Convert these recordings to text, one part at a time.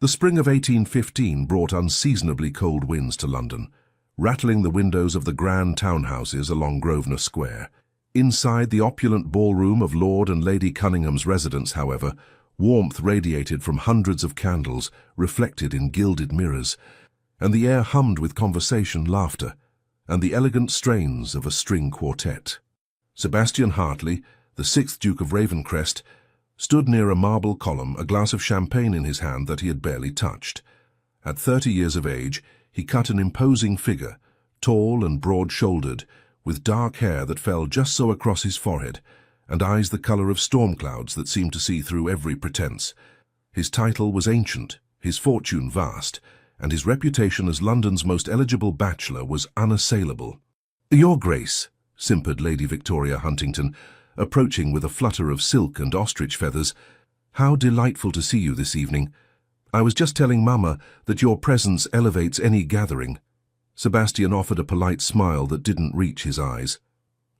The spring of 1815 brought unseasonably cold winds to London, rattling the windows of the grand townhouses along Grosvenor Square. Inside the opulent ballroom of Lord and Lady Cunningham's residence, however, warmth radiated from hundreds of candles reflected in gilded mirrors, and the air hummed with conversation, laughter, and the elegant strains of a string quartet. Sebastian Hartley, the 6th Duke of Ravencrest, stood near a marble column, a glass of champagne in his hand that he had barely touched. At 30 years of age, he cut an imposing figure, tall and broad-shouldered, with dark hair that fell just so across his forehead, and eyes the colour of storm clouds that seemed to see through every pretense. His title was ancient, his fortune vast, and his reputation as London's most eligible bachelor was unassailable. "Your Grace," simpered Lady Victoria Huntington, approaching with a flutter of silk and ostrich feathers, "how delightful to see you this evening. I was just telling Mamma that your presence elevates any gathering." Sebastian offered a polite smile that didn't reach his eyes.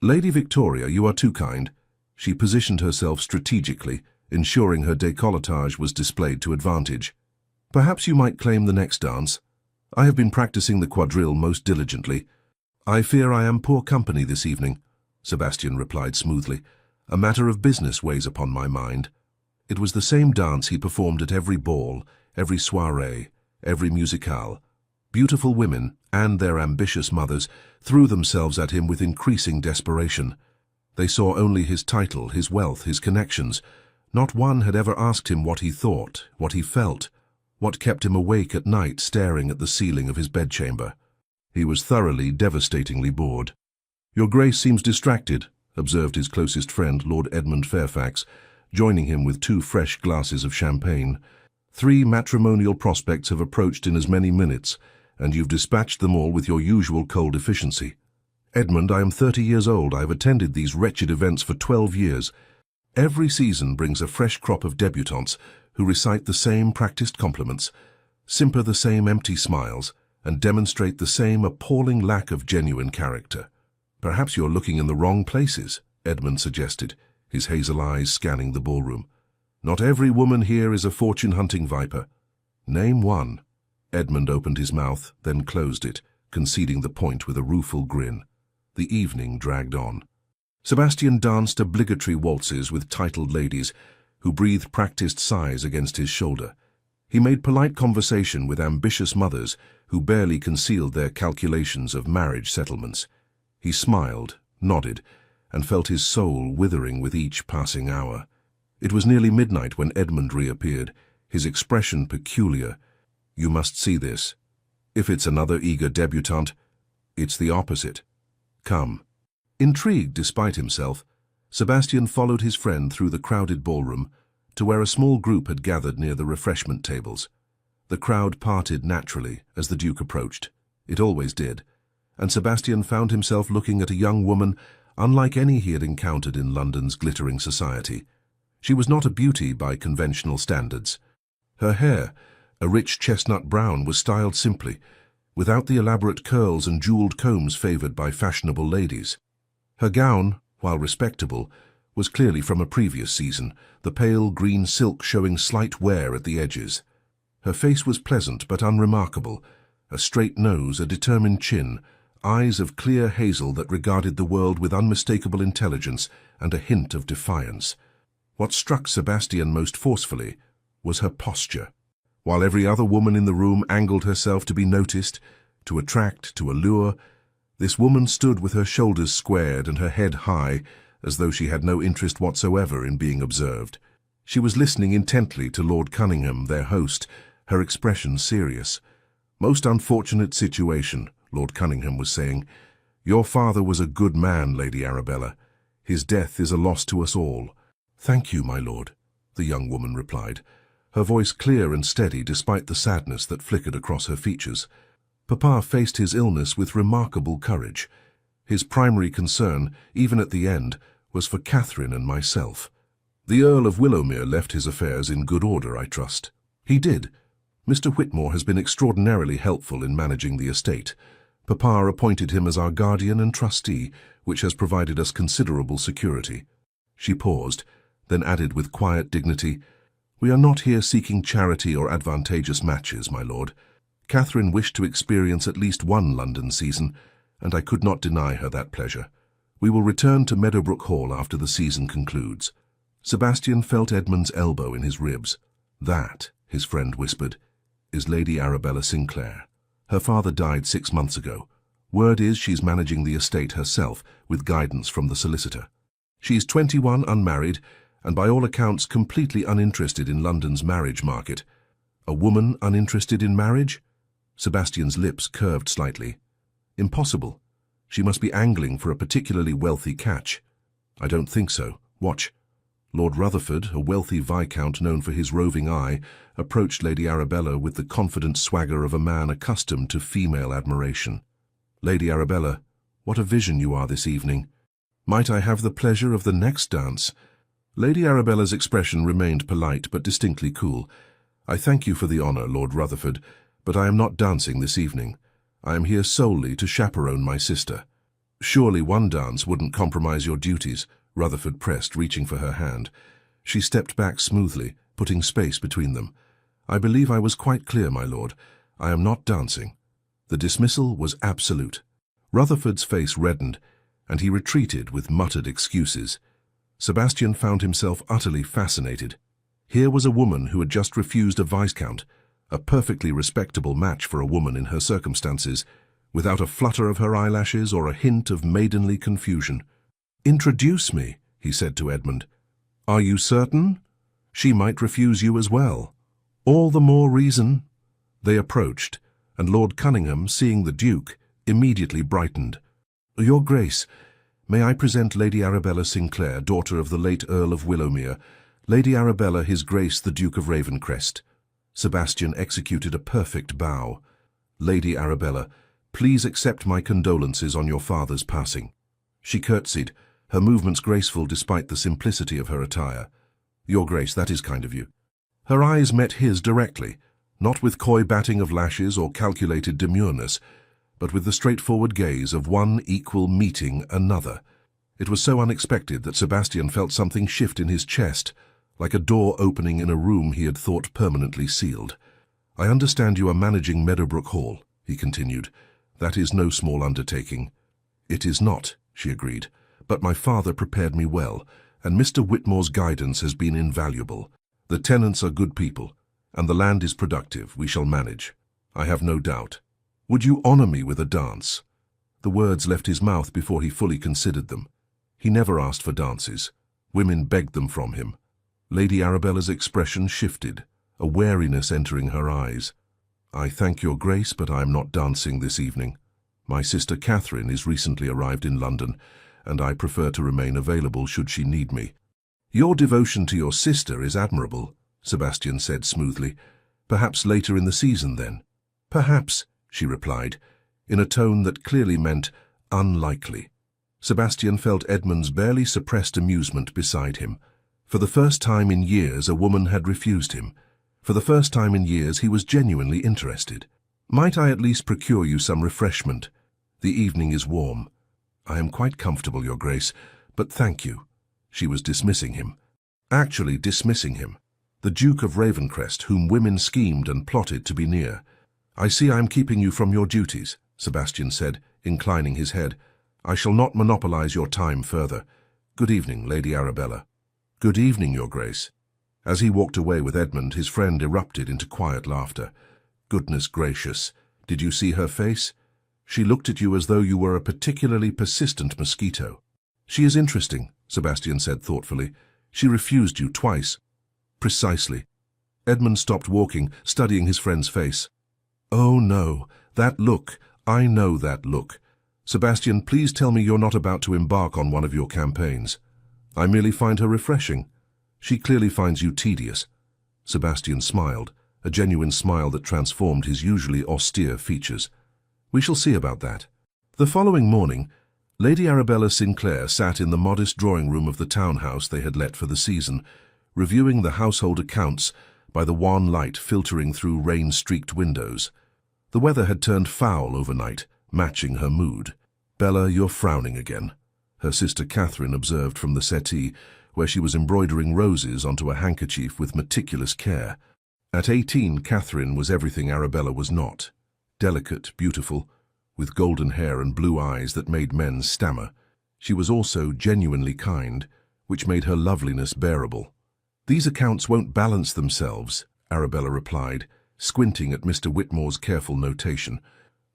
"Lady Victoria, you are too kind." She positioned herself strategically, ensuring her décolletage was displayed to advantage. "Perhaps you might claim the next dance. I have been practicing the quadrille most diligently." "I fear I am poor company this evening," Sebastian replied smoothly. "A matter of business weighs upon my mind." It was the same dance he performed at every ball, every soirée, every musicale. Beautiful women, and their ambitious mothers, threw themselves at him with increasing desperation. They saw only his title, his wealth, his connections. Not one had ever asked him what he thought, what he felt, what kept him awake at night staring at the ceiling of his bedchamber. He was thoroughly, devastatingly bored. "Your Grace seems distracted," observed his closest friend, Lord Edmund Fairfax, joining him with 2 fresh glasses of champagne. "3 matrimonial prospects have approached in as many minutes, and you've dispatched them all with your usual cold efficiency." "Edmund, I am 30 years old. I have attended these wretched events for 12 years. Every season brings a fresh crop of debutantes who recite the same practiced compliments, simper the same empty smiles, and demonstrate the same appalling lack of genuine character." "Perhaps you're looking in the wrong places," Edmund suggested, his hazel eyes scanning the ballroom. "Not every woman here is a fortune-hunting viper." "Name one." Edmund opened his mouth, then closed it, conceding the point with a rueful grin. The evening dragged on. Sebastian danced obligatory waltzes with titled ladies, who breathed practiced sighs against his shoulder. He made polite conversation with ambitious mothers who barely concealed their calculations of marriage settlements. He smiled, nodded, and felt his soul withering with each passing hour. It was nearly midnight when Edmund reappeared, his expression peculiar. "You must see this. If it's another eager debutante, it's the opposite. Come." Intrigued despite himself, Sebastian followed his friend through the crowded ballroom to where a small group had gathered near the refreshment tables. The crowd parted naturally as the Duke approached. It always did, and Sebastian found himself looking at a young woman unlike any he had encountered in London's glittering society. She was not a beauty by conventional standards. Her hair, a rich chestnut brown, was styled simply, without the elaborate curls and jeweled combs favored by fashionable ladies. Her gown, while respectable, was clearly from a previous season, the pale green silk showing slight wear at the edges. Her face was pleasant but unremarkable, a straight nose, a determined chin, eyes of clear hazel that regarded the world with unmistakable intelligence and a hint of defiance. What struck Sebastian most forcefully was her posture. While every other woman in the room angled herself to be noticed, to attract, to allure, this woman stood with her shoulders squared and her head high, as though she had no interest whatsoever in being observed. She was listening intently to Lord Cunningham, their host, her expression serious. "Most unfortunate situation," Lord Cunningham was saying. "Your father was a good man, Lady Arabella. His death is a loss to us all." "Thank you, my lord," the young woman replied, her voice clear and steady despite the sadness that flickered across her features. "Papa faced his illness with remarkable courage. His primary concern, even at the end, was for Catherine and myself. The Earl of Willowmere left his affairs in good order, I trust." "He did. Mr. Whitmore has been extraordinarily helpful in managing the estate. Papa appointed him as our guardian and trustee, which has provided us considerable security." She paused, then added with quiet dignity, We are not here seeking charity or advantageous matches, my lord. Catherine wished to experience at least one London season, and I could not deny her that pleasure. We will return to Meadowbrook Hall after the season concludes. Sebastian felt Edmund's elbow in his ribs. That, his friend whispered, is Lady Arabella Sinclair. Her father died 6 months ago. Word is she's managing the estate herself, with guidance from the solicitor. She's 21, unmarried, and by all accounts completely uninterested in London's marriage market. A woman uninterested in marriage? Sebastian's lips curved slightly. Impossible. She must be angling for a particularly wealthy catch. I don't think so. Watch. Lord Rutherford, a wealthy viscount known for his roving eye, approached Lady Arabella with the confident swagger of a man accustomed to female admiration. Lady Arabella, what a vision you are this evening. Might I have the pleasure of the next dance? Lady Arabella's expression remained polite but distinctly cool. I thank you for the honour, Lord Rutherford, but I am not dancing this evening. I am here solely to chaperone my sister. Surely one dance wouldn't compromise your duties, Rutherford pressed, reaching for her hand. She stepped back smoothly, putting space between them. I believe I was quite clear, my lord. I am not dancing. The dismissal was absolute. Rutherford's face reddened, and he retreated with muttered excuses. Sebastian found himself utterly fascinated. Here was a woman who had just refused a viscount, a perfectly respectable match for a woman in her circumstances, without a flutter of her eyelashes or a hint of maidenly confusion. "Introduce me," he said to Edmund. "Are you certain? She might refuse you as well. All the more reason." They approached, and Lord Cunningham, seeing the Duke, immediately brightened. "Your Grace, may I present Lady Arabella Sinclair, daughter of the late Earl of Willowmere, Lady Arabella, His Grace the Duke of Ravencrest." Sebastian executed a perfect bow. "Lady Arabella, please accept my condolences on your father's passing." She curtsied, her movements graceful despite the simplicity of her attire. "Your Grace, that is kind of you." Her eyes met his directly, not with coy batting of lashes or calculated demureness, but with the straightforward gaze of one equal meeting another. It was so unexpected that Sebastian felt something shift in his chest, like a door opening in a room he had thought permanently sealed. "I understand you are managing Meadowbrook Hall," he continued. "That is no small undertaking." "It is not," she agreed, "but my father prepared me well, and Mr. Whitmore's guidance has been invaluable. The tenants are good people, and the land is productive. We shall manage, I have no doubt. Would you honour me with a dance?" The words left his mouth before he fully considered them. He never asked for dances. Women begged them from him. Lady Arabella's expression shifted, a wariness entering her eyes. "I thank your Grace, but I am not dancing this evening. My sister Catherine is recently arrived in London, and I prefer to remain available should she need me." "Your devotion to your sister is admirable," Sebastian said smoothly. "Perhaps later in the season, then?" "Perhaps," she replied, in a tone that clearly meant unlikely. Sebastian felt Edmund's barely suppressed amusement beside him. For the first time in years, a woman had refused him. For the first time in years, he was genuinely interested. "Might I at least procure you some refreshment? The evening is warm." "I am quite comfortable, Your Grace, but thank you." She was dismissing him. Actually dismissing him. The Duke of Ravencrest, whom women schemed and plotted to be near. "I see I am keeping you from your duties," Sebastian said, inclining his head. "I shall not monopolize your time further. Good evening, Lady Arabella." "Good evening, Your Grace." As he walked away with Edmund, his friend erupted into quiet laughter. "Goodness gracious, did you see her face? She looked at you as though you were a particularly persistent mosquito." "She is interesting," Sebastian said thoughtfully. "She refused you twice." "Precisely." Edmund stopped walking, studying his friend's face. "Oh no, that look, I know that look. Sebastian, please tell me you're not about to embark on one of your campaigns." "I merely find her refreshing." "She clearly finds you tedious." Sebastian smiled, a genuine smile that transformed his usually austere features. "We shall see about that." The following morning, Lady Arabella Sinclair sat in the modest drawing-room of the townhouse they had let for the season, reviewing the household accounts by the wan light filtering through rain-streaked windows. The weather had turned foul overnight, matching her mood. "Bella, you're frowning again," her sister Catherine observed from the settee, where she was embroidering roses onto a handkerchief with meticulous care. At 18, Catherine was everything Arabella was not. Delicate, beautiful, with golden hair and blue eyes that made men stammer. She was also genuinely kind, which made her loveliness bearable. "These accounts won't balance themselves," Arabella replied, squinting at Mr. Whitmore's careful notation.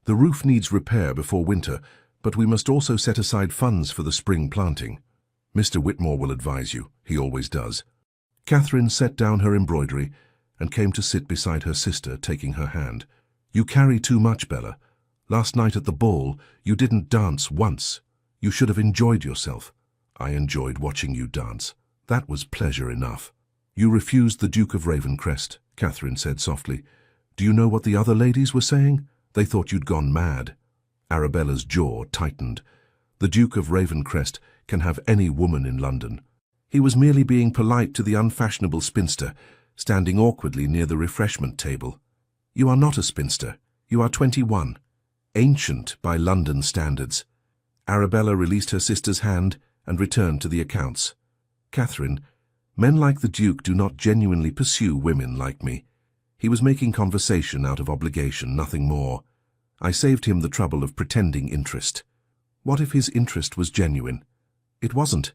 "The roof needs repair before winter, but we must also set aside funds for the spring planting. Mr. Whitmore will advise you, he always does." Catherine set down her embroidery and came to sit beside her sister, taking her hand. "You carry too much, Bella. Last night at the ball, you didn't dance once. You should have enjoyed yourself." "I enjoyed watching you dance. That was pleasure enough." "You refused the Duke of Ravencrest," Catherine said softly. "Do you know what the other ladies were saying? They thought you'd gone mad." Arabella's jaw tightened. "The Duke of Ravencrest can have any woman in London. He was merely being polite to the unfashionable spinster, standing awkwardly near the refreshment table. You are not a spinster. You are 21. Ancient by London standards." Arabella released her sister's hand and returned to the accounts. "Catherine, men like the Duke do not genuinely pursue women like me. He was making conversation out of obligation, nothing more. I saved him the trouble of pretending interest. What if his interest was genuine? It wasn't."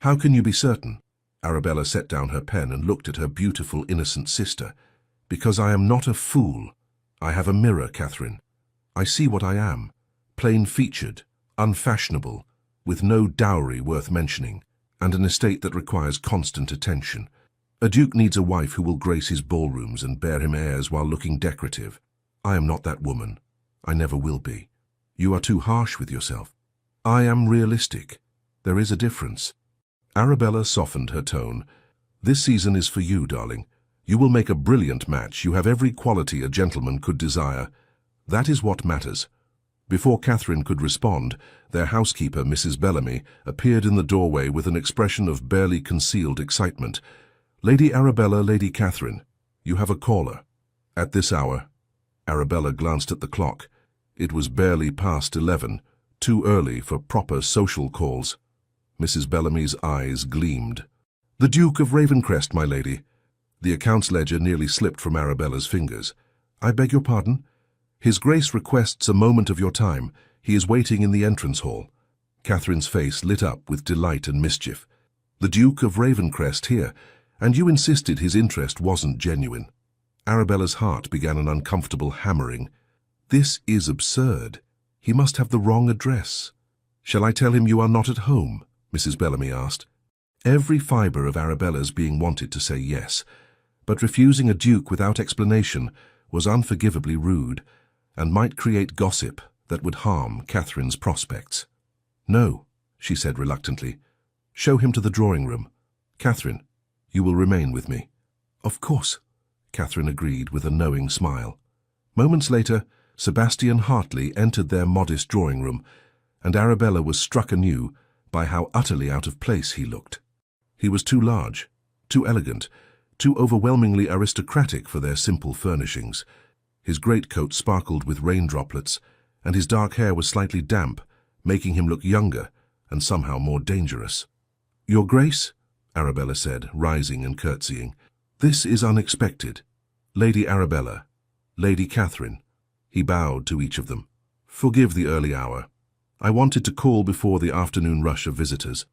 "How can you be certain?" Arabella set down her pen and looked at her beautiful, innocent sister. "Because I am not a fool. I have a mirror, Catherine. I see what I am, plain-featured, unfashionable, with no dowry worth mentioning, and an estate that requires constant attention. A duke needs a wife who will grace his ballrooms and bear him airs while looking decorative. I am not that woman. I never will be. You are too harsh with yourself. I am realistic. There is a difference." Arabella softened her tone. "This season is for you, darling. You will make a brilliant match. You have every quality a gentleman could desire. That is what matters." Before Catherine could respond, their housekeeper, Mrs. Bellamy, appeared in the doorway with an expression of barely concealed excitement. "Lady Arabella, Lady Catherine, you have a caller." At this hour, Arabella glanced at the clock. It was barely past 11, too early for proper social calls. Mrs. Bellamy's eyes gleamed. "The Duke of Ravencrest, my lady." The accounts ledger nearly slipped from Arabella's fingers. "I beg your pardon? His Grace requests a moment of your time. He is waiting in the entrance hall." Catherine's face lit up with delight and mischief. "The Duke of Ravencrest here, and you insisted his interest wasn't genuine." Arabella's heart began an uncomfortable hammering. "This is absurd. He must have the wrong address." "Shall I tell him you are not at home?" Mrs. Bellamy asked. Every fibre of Arabella's being wanted to say yes, but refusing a duke without explanation was unforgivably rude, and might create gossip that would harm Catherine's prospects. "No," she said reluctantly. "Show him to the drawing room. Catherine, you will remain with me." "Of course," Catherine agreed with a knowing smile. Moments later, Sebastian Hartley entered their modest drawing room, and Arabella was struck anew by how utterly out of place he looked. He was too large, too elegant, too overwhelmingly aristocratic for their simple furnishings. His greatcoat sparkled with rain droplets, and his dark hair was slightly damp, making him look younger and somehow more dangerous. "Your Grace," Arabella said, rising and curtsying. "This is unexpected. Lady Arabella, Lady Catherine." He bowed to each of them. "Forgive the early hour. I wanted to call before the afternoon rush of visitors."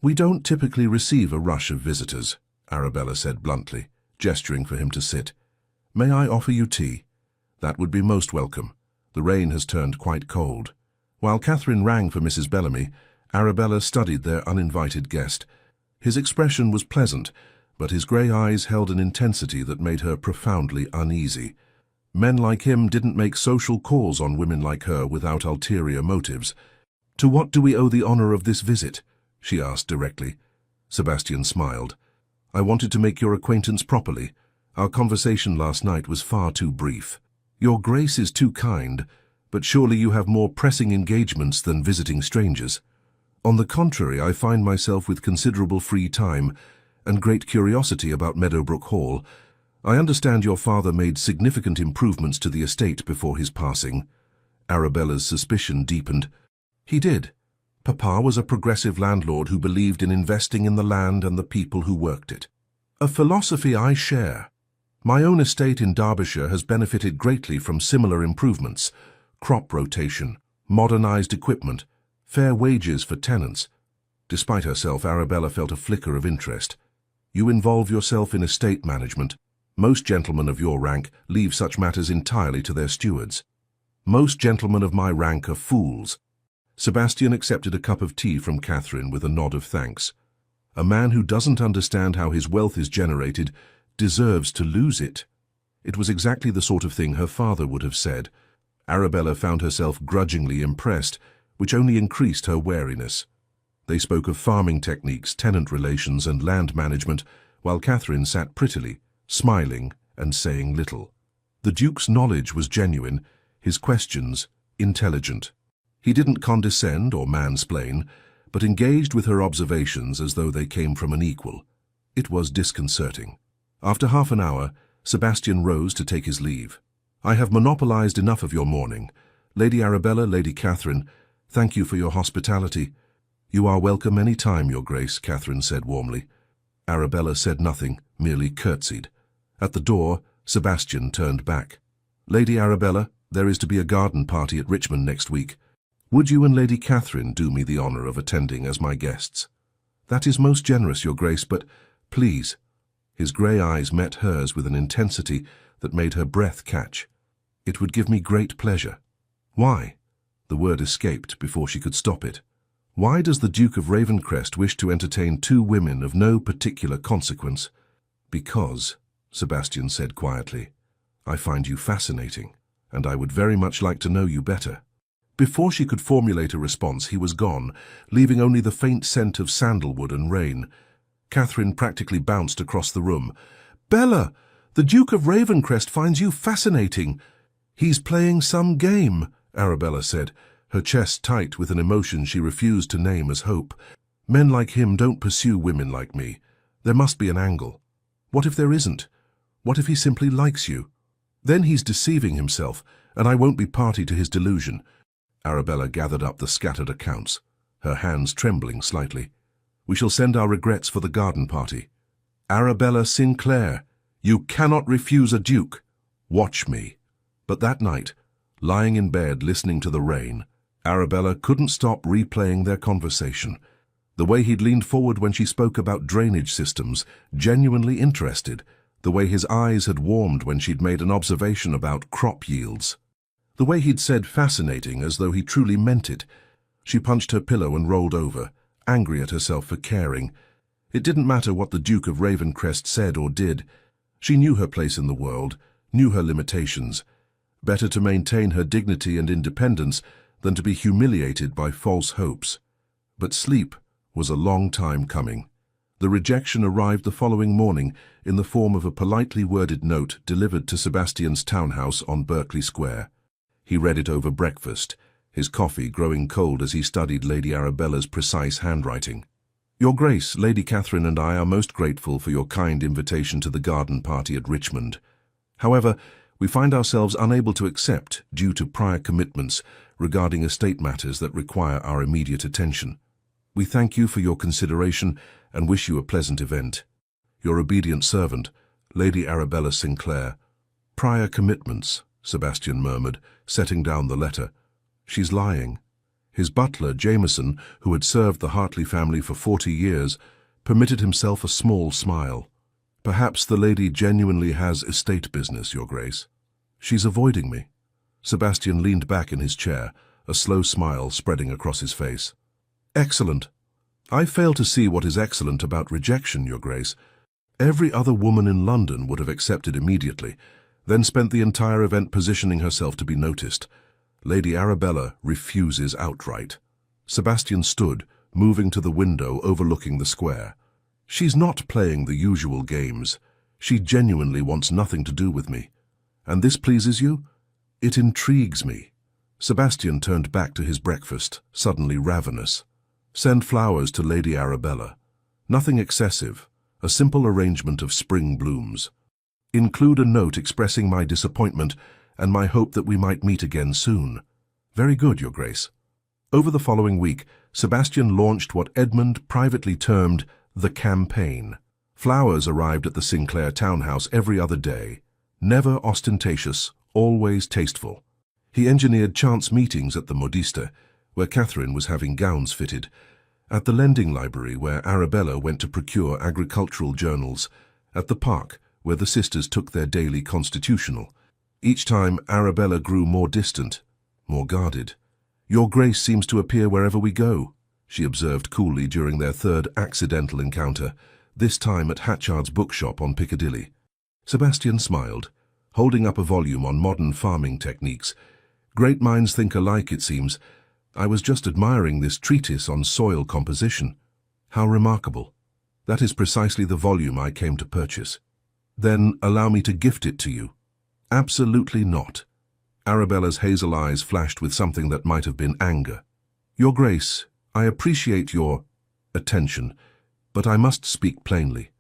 "We don't typically receive a rush of visitors," Arabella said bluntly, gesturing for him to sit. "May I offer you tea? That would be most welcome. The rain has turned quite cold." While Catherine rang for Mrs. Bellamy, Arabella studied their uninvited guest. His expression was pleasant, but his grey eyes held an intensity that made her profoundly uneasy. Men like him didn't make social calls on women like her without ulterior motives. "To what do we owe the honour of this visit?" she asked directly. Sebastian smiled. "I wanted to make your acquaintance properly. Our conversation last night was far too brief." "Your Grace is too kind, but surely you have more pressing engagements than visiting strangers." "On the contrary, I find myself with considerable free time and great curiosity about Meadowbrook Hall. I understand your father made significant improvements to the estate before his passing." Arabella's suspicion deepened. "He did, Papa was a progressive landlord who believed in investing in the land and the people who worked it. A philosophy I share. My own estate in Derbyshire has benefited greatly from similar improvements: crop rotation, modernized equipment, fair wages for tenants. Despite herself, Arabella felt a flicker of interest. You involve yourself in estate management. Most gentlemen of your rank leave such matters entirely to their stewards. Most gentlemen of my rank are fools. Sebastian accepted a cup of tea from Catherine with a nod of thanks. A man who doesn't understand how his wealth is generated deserves to lose it. It was exactly the sort of thing her father would have said. Arabella found herself grudgingly impressed, which only increased her wariness. They spoke of farming techniques, tenant relations, and land management, while Catherine sat prettily, smiling and saying little. The Duke's knowledge was genuine, his questions intelligent. He didn't condescend or mansplain, but engaged with her observations as though they came from an equal. It was disconcerting. After half an hour, Sebastian rose to take his leave. I have monopolized enough of your morning. Lady Arabella, Lady Catherine, thank you for your hospitality. You are welcome any time, Your Grace, Catherine said warmly. Arabella said nothing, merely curtsied. At the door, Sebastian turned back. Lady Arabella, there is to be a garden party at Richmond next week. Would you and Lady Catherine do me the honour of attending as my guests? That is most generous, Your Grace, but please. His grey eyes met hers with an intensity that made her breath catch. It would give me great pleasure. Why? The word escaped before she could stop it. Why does the Duke of Ravencrest wish to entertain two women of no particular consequence? Because, Sebastian said quietly, I find you fascinating, and I would very much like to know you better. Before she could formulate a response, he was gone, leaving only the faint scent of sandalwood and rain. Catherine practically bounced across the room. Bella, the Duke of Ravencrest finds you fascinating. He's playing some game, Arabella said, her chest tight with an emotion she refused to name as hope. Men like him don't pursue women like me. There must be an angle. What if there isn't? What if he simply likes you? Then he's deceiving himself, and I won't be party to his delusion. Arabella gathered up the scattered accounts, her hands trembling slightly. We shall send our regrets for the garden party. Arabella Sinclair, you cannot refuse a duke. Watch me. But that night, lying in bed listening to the rain, Arabella couldn't stop replaying their conversation. The way he'd leaned forward when she spoke about drainage systems, genuinely interested. The way his eyes had warmed when she'd made an observation about crop yields. The way he'd said fascinating as though he truly meant it. She punched her pillow and rolled over, angry at herself for caring. It didn't matter what the Duke of Ravencrest said or did. She knew her place in the world, knew her limitations. Better to maintain her dignity and independence than to be humiliated by false hopes. But sleep was a long time coming. The rejection arrived the following morning in the form of a politely worded note delivered to Sebastian's townhouse on Berkeley Square. He read it over breakfast, his coffee growing cold as he studied Lady Arabella's precise handwriting. Your Grace, Lady Catherine and I are most grateful for your kind invitation to the garden party at Richmond. However, we find ourselves unable to accept due to prior commitments regarding estate matters that require our immediate attention. We thank you for your consideration and wish you a pleasant event. Your obedient servant, Lady Arabella Sinclair. Prior commitments, Sebastian murmured, setting down the letter. She's lying. His butler, Jameson, who had served the Hartley family for 40 years, permitted himself a small smile. Perhaps the lady genuinely has estate business, Your Grace. She's avoiding me. Sebastian leaned back in his chair, a slow smile spreading across his face. Excellent. I fail to see what is excellent about rejection, Your Grace. Every other woman in London would have accepted immediately, then spent the entire event positioning herself to be noticed. Lady Arabella refuses outright. Sebastian stood, moving to the window overlooking the square. She's not playing the usual games. She genuinely wants nothing to do with me. And this pleases you? It intrigues me. Sebastian turned back to his breakfast, suddenly ravenous. Send flowers to Lady Arabella. Nothing excessive, a simple arrangement of spring blooms. Include a note expressing my disappointment and my hope that we might meet again soon. Very good, Your Grace. Over the following week, Sebastian launched what Edmund privately termed the campaign. Flowers arrived at the Sinclair townhouse every other day. Never ostentatious, always tasteful. He engineered chance meetings at the Modista, where Catherine was having gowns fitted, at the lending library where Arabella went to procure agricultural journals, at the park where the sisters took their daily constitutional. Each time Arabella grew more distant, more guarded. "Your Grace seems to appear wherever we go," she observed coolly during their third accidental encounter, this time at Hatchard's bookshop on Piccadilly. Sebastian smiled, holding up a volume on modern farming techniques. "Great minds think alike, it seems. I was just admiring this treatise on soil composition. How remarkable. That is precisely the volume I came to purchase." "Then allow me to gift it to you." "Absolutely not." Arabella's hazel eyes flashed with something that might have been anger. "Your Grace, I appreciate your attention, but I must speak plainly.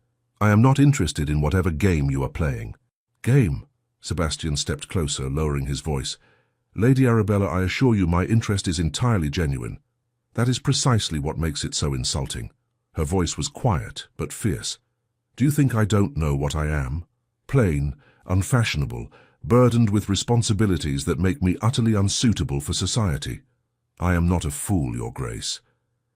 I am not interested in whatever game you are playing." "Game?" Sebastian stepped closer, lowering his voice. "Lady Arabella, I assure you my interest is entirely genuine. That is precisely what makes it so insulting." Her voice was quiet, but fierce. "Do you think I don't know what I am? Plain, unfashionable, burdened with responsibilities that make me utterly unsuitable for society. I am not a fool, Your Grace.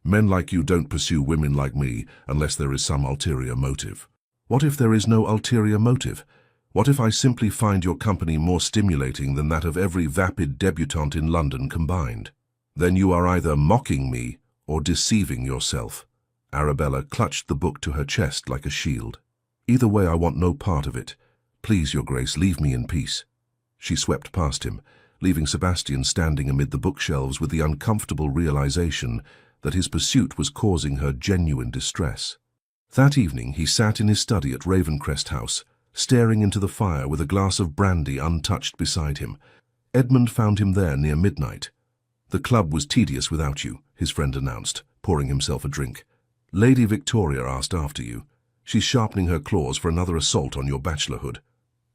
Men like you don't pursue women like me unless there is some ulterior motive." "What if there is no ulterior motive? What if I simply find your company more stimulating than that of every vapid debutante in London combined?" "Then you are either mocking me or deceiving yourself." Arabella clutched the book to her chest like a shield. "Either way, I want no part of it. Please, Your Grace, leave me in peace." She swept past him, leaving Sebastian standing amid the bookshelves with the uncomfortable realization that his pursuit was causing her genuine distress. That evening he sat in his study at Ravencrest House, staring into the fire with a glass of brandy untouched beside him. Edmund found him there near midnight. "The club was tedious without you," his friend announced, pouring himself a drink. "Lady Victoria asked after you. She's sharpening her claws for another assault on your bachelorhood."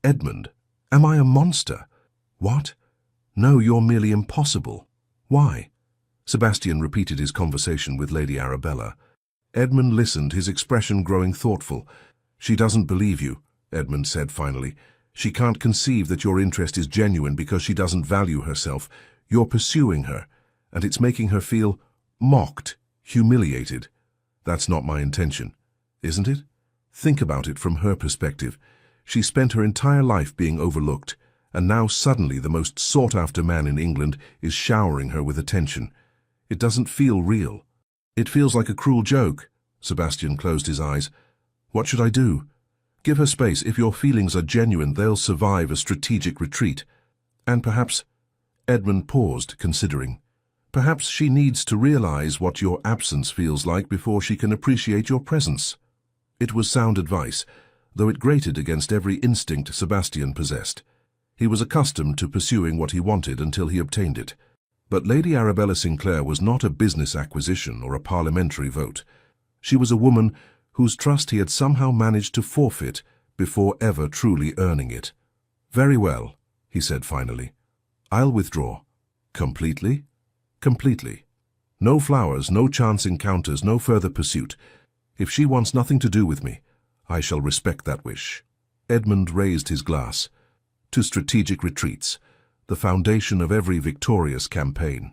"Edmund, am I a monster?" "What? No, you're merely impossible. Why?" Sebastian repeated his conversation with Lady Arabella. Edmund listened, his expression growing thoughtful. "She doesn't believe you," Edmund said finally. "She can't conceive that your interest is genuine because she doesn't value herself. You're pursuing her, and it's making her feel mocked, humiliated. That's not my intention, isn't it? Think about it from her perspective. She spent her entire life being overlooked, and now suddenly the most sought-after man in England is showering her with attention. It doesn't feel real. It feels like a cruel joke." Sebastian closed his eyes. "What should I do?" "Give her space. If your feelings are genuine, they'll survive a strategic retreat. And perhaps—" Edmund paused, considering. "Perhaps she needs to realize what your absence feels like before she can appreciate your presence." It was sound advice, though it grated against every instinct Sebastian possessed. He was accustomed to pursuing what he wanted until he obtained it. But Lady Arabella Sinclair was not a business acquisition or a parliamentary vote. She was a woman whose trust he had somehow managed to forfeit before ever truly earning it. "Very well," he said finally. "I'll withdraw." "Completely?" "Completely. No flowers, no chance encounters, no further pursuit. If she wants nothing to do with me, I shall respect that wish." Edmund raised his glass. "To strategic retreats, the foundation of every victorious campaign."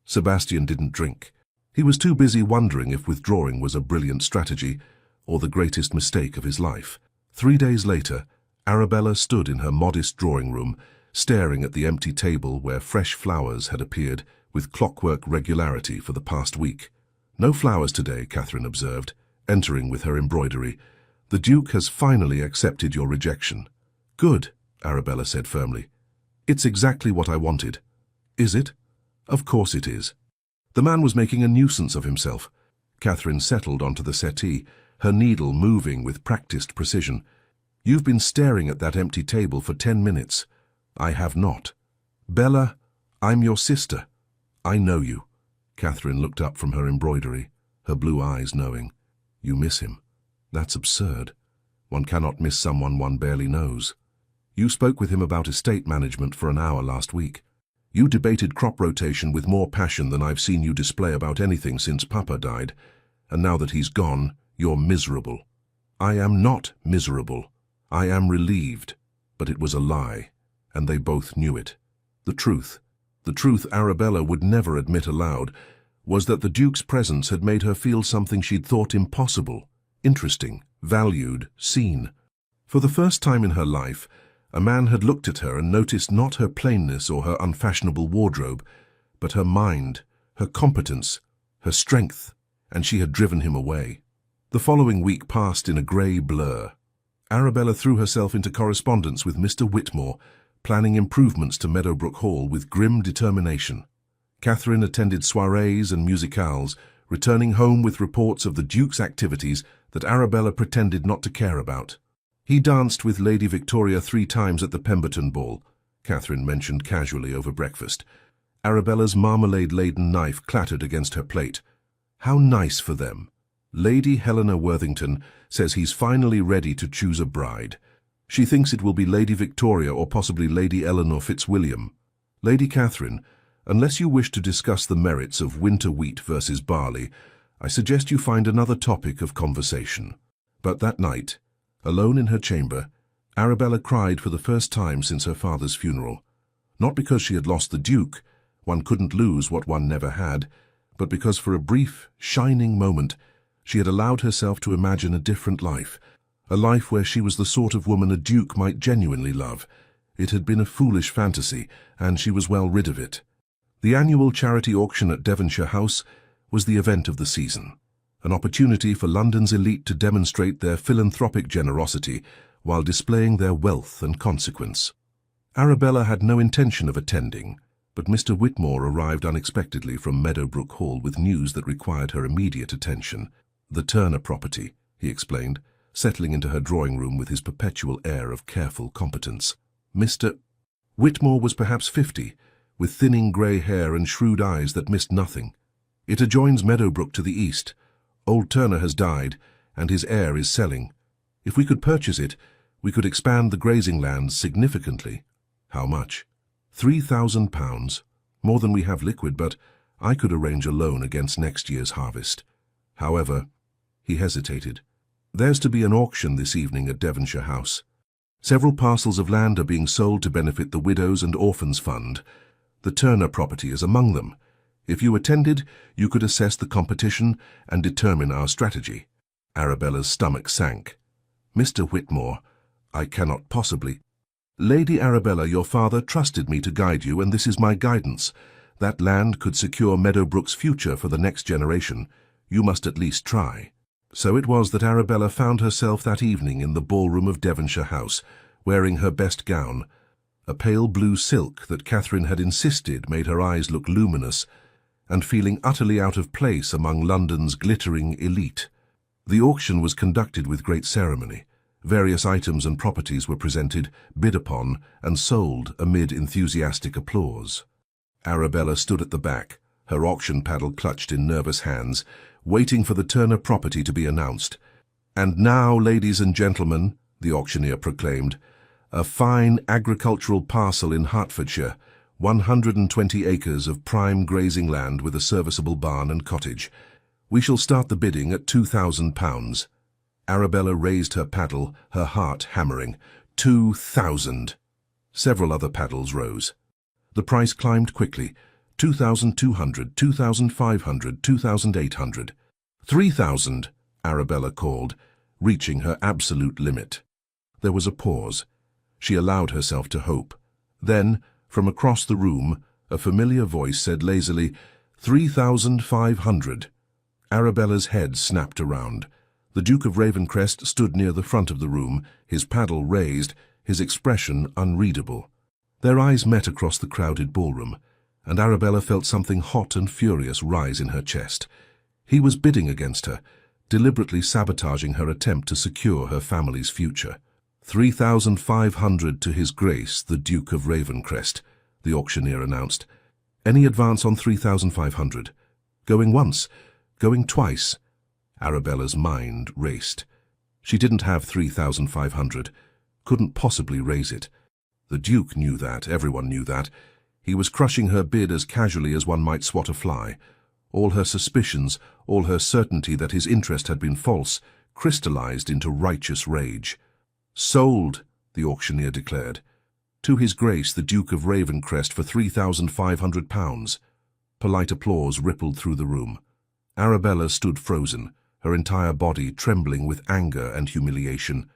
Sebastian didn't drink. He was too busy wondering if withdrawing was a brilliant strategy or the greatest mistake of his life. 3 days later, Arabella stood in her modest drawing room, staring at the empty table where fresh flowers had appeared with clockwork regularity for the past week. "No flowers today," Catherine observed, entering with her embroidery. "The Duke has finally accepted your rejection." "Good," Arabella said firmly. "It's exactly what I wanted." "Is it?" "Of course it is." The man was making a nuisance of himself. Catherine settled onto the settee, her needle moving with practiced precision. "You've been staring at that empty table for 10 minutes. I have not." "Bella, I'm your sister." "I know you." Catherine looked up from her embroidery, her blue eyes knowing. "You miss him. That's absurd. One cannot miss someone one barely knows. You spoke with him about estate management for an hour last week." You debated crop rotation with more passion than I've seen you display about anything since Papa died, and now that he's gone, you're miserable. I am not miserable. I am relieved. But it was a lie, and they both knew it. The truth Arabella would never admit aloud, was that the Duke's presence had made her feel something she'd thought impossible, interesting, valued, seen. For the first time in her life, a man had looked at her and noticed not her plainness or her unfashionable wardrobe, but her mind, her competence, her strength, and she had driven him away. The following week passed in a grey blur. Arabella threw herself into correspondence with Mr. Whitmore, planning improvements to Meadowbrook Hall with grim determination. Catherine attended soirees and musicales, returning home with reports of the Duke's activities that Arabella pretended not to care about. He danced with Lady Victoria 3 times at the Pemberton ball, Catherine mentioned casually over breakfast. Arabella's marmalade-laden knife clattered against her plate. How nice for them. Lady Helena Worthington says he's finally ready to choose a bride. She thinks it will be Lady Victoria or possibly Lady Eleanor Fitzwilliam. Lady Catherine, unless you wish to discuss the merits of winter wheat versus barley, I suggest you find another topic of conversation. But that night, alone in her chamber, Arabella cried for the first time since her father's funeral. Not because she had lost the Duke, one couldn't lose what one never had, but because for a brief, shining moment, she had allowed herself to imagine a different life, a life where she was the sort of woman a duke might genuinely love. It had been a foolish fantasy, and she was well rid of it. The annual charity auction at Devonshire House was the event of the season, an opportunity for London's elite to demonstrate their philanthropic generosity while displaying their wealth and consequence. Arabella had no intention of attending, but Mr. Whitmore arrived unexpectedly from Meadowbrook Hall with news that required her immediate attention. The Turner property, he explained, settling into her drawing room with his perpetual air of careful competence. Mr. Whitmore was perhaps 50, with thinning grey hair and shrewd eyes that missed nothing. It adjoins Meadowbrook to the east. Old Turner has died, and his heir is selling. If we could purchase it, we could expand the grazing lands significantly. How much? £3,000, more than we have liquid, but I could arrange a loan against next year's harvest. However, he hesitated. There's to be an auction this evening at Devonshire House. Several parcels of land are being sold to benefit the Widows and Orphans Fund. The Turner property is among them. If you attended, you could assess the competition and determine our strategy. Arabella's stomach sank. Mr. Whitmore, I cannot possibly. Lady Arabella, your father trusted me to guide you, and this is my guidance. That land could secure Meadowbrook's future for the next generation. You must at least try. So it was that Arabella found herself that evening in the ballroom of Devonshire House, wearing her best gown. A pale blue silk that Catherine had insisted made her eyes look luminous, and feeling utterly out of place among London's glittering elite. The auction was conducted with great ceremony. Various items and properties were presented, bid upon, and sold amid enthusiastic applause. Arabella stood at the back, her auction paddle clutched in nervous hands, waiting for the Turner property to be announced. And now, ladies and gentlemen, the auctioneer proclaimed, a fine agricultural parcel in Hertfordshire, 120 acres of prime grazing land with a serviceable barn and cottage. We shall start the bidding at £2,000. Arabella raised her paddle, her heart hammering. 2,000! Several other paddles rose. The price climbed quickly. 2,200, 2,500, 2,800. 3,000, Arabella called, reaching her absolute limit. There was a pause. She allowed herself to hope. Then, from across the room, a familiar voice said lazily, 3,500. Arabella's head snapped around. The Duke of Ravencrest stood near the front of the room, his paddle raised, his expression unreadable. Their eyes met across the crowded ballroom, and Arabella felt something hot and furious rise in her chest. He was bidding against her, deliberately sabotaging her attempt to secure her family's future. 3,500 to His Grace, the Duke of Ravencrest, the auctioneer announced. Any advance on 3,500? Going once? Going twice? Arabella's mind raced. She didn't have 3,500, couldn't possibly raise it. The Duke knew that, everyone knew that. He was crushing her bid as casually as one might swat a fly. All her suspicions, all her certainty that his interest had been false, crystallized into righteous rage. "Sold," the auctioneer declared. "To His Grace the Duke of Ravencrest for £3,500. Polite applause rippled through the room. Arabella stood frozen, her entire body trembling with anger and humiliation.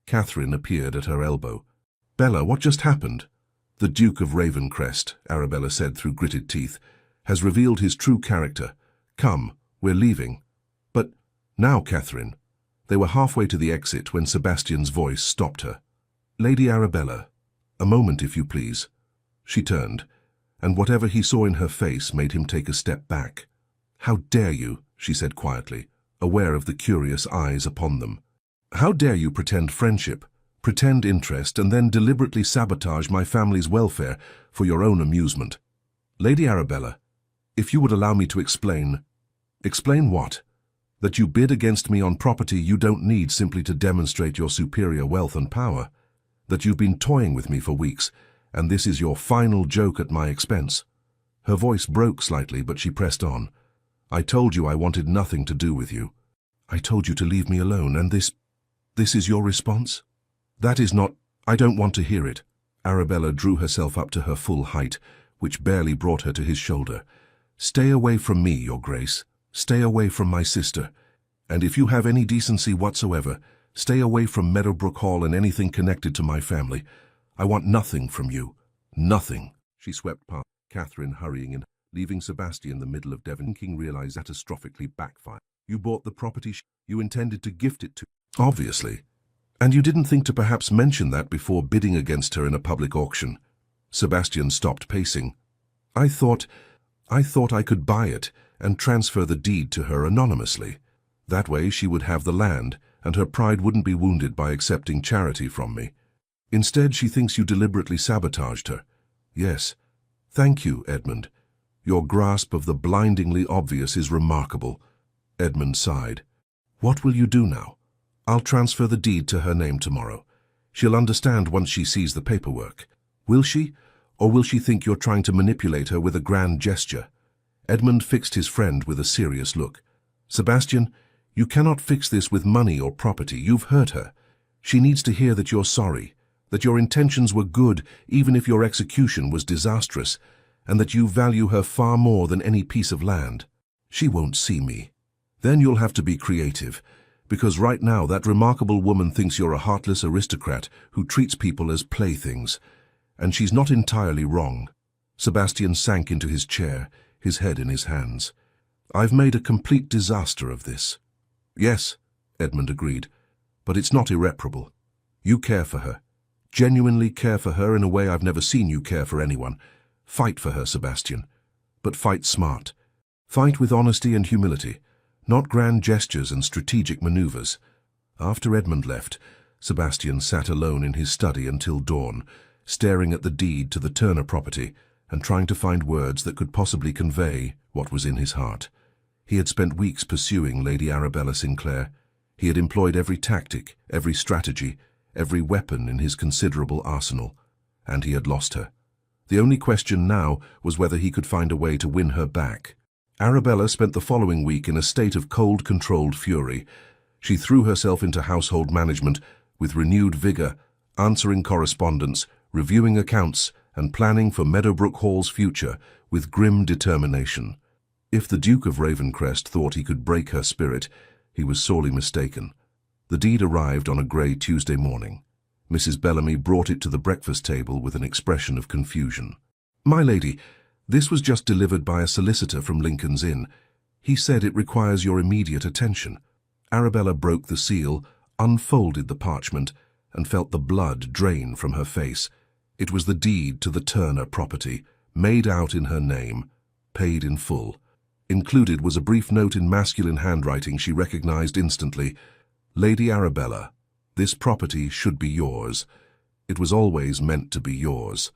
Catherine appeared at her elbow. "Bella, what just happened?" "The Duke of Ravencrest," Arabella said through gritted teeth, "has revealed his true character. Come, we're leaving." "But now, Catherine." They were halfway to the exit when Sebastian's voice stopped her. "Lady Arabella, a moment if you please." She turned, and whatever he saw in her face made him take a step back. "How dare you," she said quietly, aware of the curious eyes upon them. "How dare you pretend friendship, pretend interest, and then deliberately sabotage my family's welfare for your own amusement? Lady Arabella, if you would allow me to explain." "Explain what?" "That you bid against me on property you don't need simply to demonstrate your superior wealth and power. That you've been toying with me for weeks, and this is your final joke at my expense." Her voice broke slightly, but she pressed on. "I told you I wanted nothing to do with you. I told you to leave me alone, and this is your response? That is not— I don't want to hear it." Arabella drew herself up to her full height, which barely brought her to his shoulder. "Stay away from me, Your Grace. Stay away from my sister. And if you have any decency whatsoever, stay away from Meadowbrook Hall and anything connected to my family. I want nothing from you. Nothing." She swept past Catherine, hurrying in, leaving Sebastian in the middle of Devon. King realized catastrophically backfired. "You bought the property you intended to gift it to." "Obviously. And you didn't think to perhaps mention that before bidding against her in a public auction." Sebastian stopped pacing. I thought I could buy it and transfer the deed to her anonymously. That way she would have the land, and her pride wouldn't be wounded by accepting charity from me. Instead, she thinks you deliberately sabotaged her." "Yes. Thank you, Edmund. Your grasp of the blindingly obvious is remarkable." Edmund sighed. "What will you do now?" "I'll transfer the deed to her name tomorrow. She'll understand once she sees the paperwork." "Will she? Or will she think you're trying to manipulate her with a grand gesture?" Edmund fixed his friend with a serious look. "Sebastian, you cannot fix this with money or property. You've hurt her. She needs to hear that you're sorry, that your intentions were good even if your execution was disastrous, and that you value her far more than any piece of land." "She won't see me." "Then you'll have to be creative, because right now that remarkable woman thinks you're a heartless aristocrat who treats people as playthings. And she's not entirely wrong." Sebastian sank into his chair, his head in his hands. "I've made a complete disaster of this." "Yes," Edmund agreed, "but it's not irreparable. You care for her. Genuinely care for her in a way I've never seen you care for anyone. Fight for her, Sebastian. But fight smart. Fight with honesty and humility, not grand gestures and strategic maneuvers." After Edmund left, Sebastian sat alone in his study until dawn, staring at the deed to the Turner property and trying to find words that could possibly convey what was in his heart. He had spent weeks pursuing Lady Arabella Sinclair. He had employed every tactic, every strategy, every weapon in his considerable arsenal, and he had lost her. The only question now was whether he could find a way to win her back. Arabella spent the following week in a state of cold, controlled fury. She threw herself into household management with renewed vigor, answering correspondence, reviewing accounts, and planning for Meadowbrook Hall's future with grim determination. If the Duke of Ravencrest thought he could break her spirit, he was sorely mistaken. The deed arrived on a grey Tuesday morning. Mrs. Bellamy brought it to the breakfast table with an expression of confusion. "My lady, this was just delivered by a solicitor from Lincoln's Inn. He said it requires your immediate attention." Arabella broke the seal, unfolded the parchment, and felt the blood drain from her face. It was the deed to the Turner property, made out in her name, paid in full. Included was a brief note in masculine handwriting she recognized instantly. "Lady Arabella, this property should be yours. It was always meant to be yours.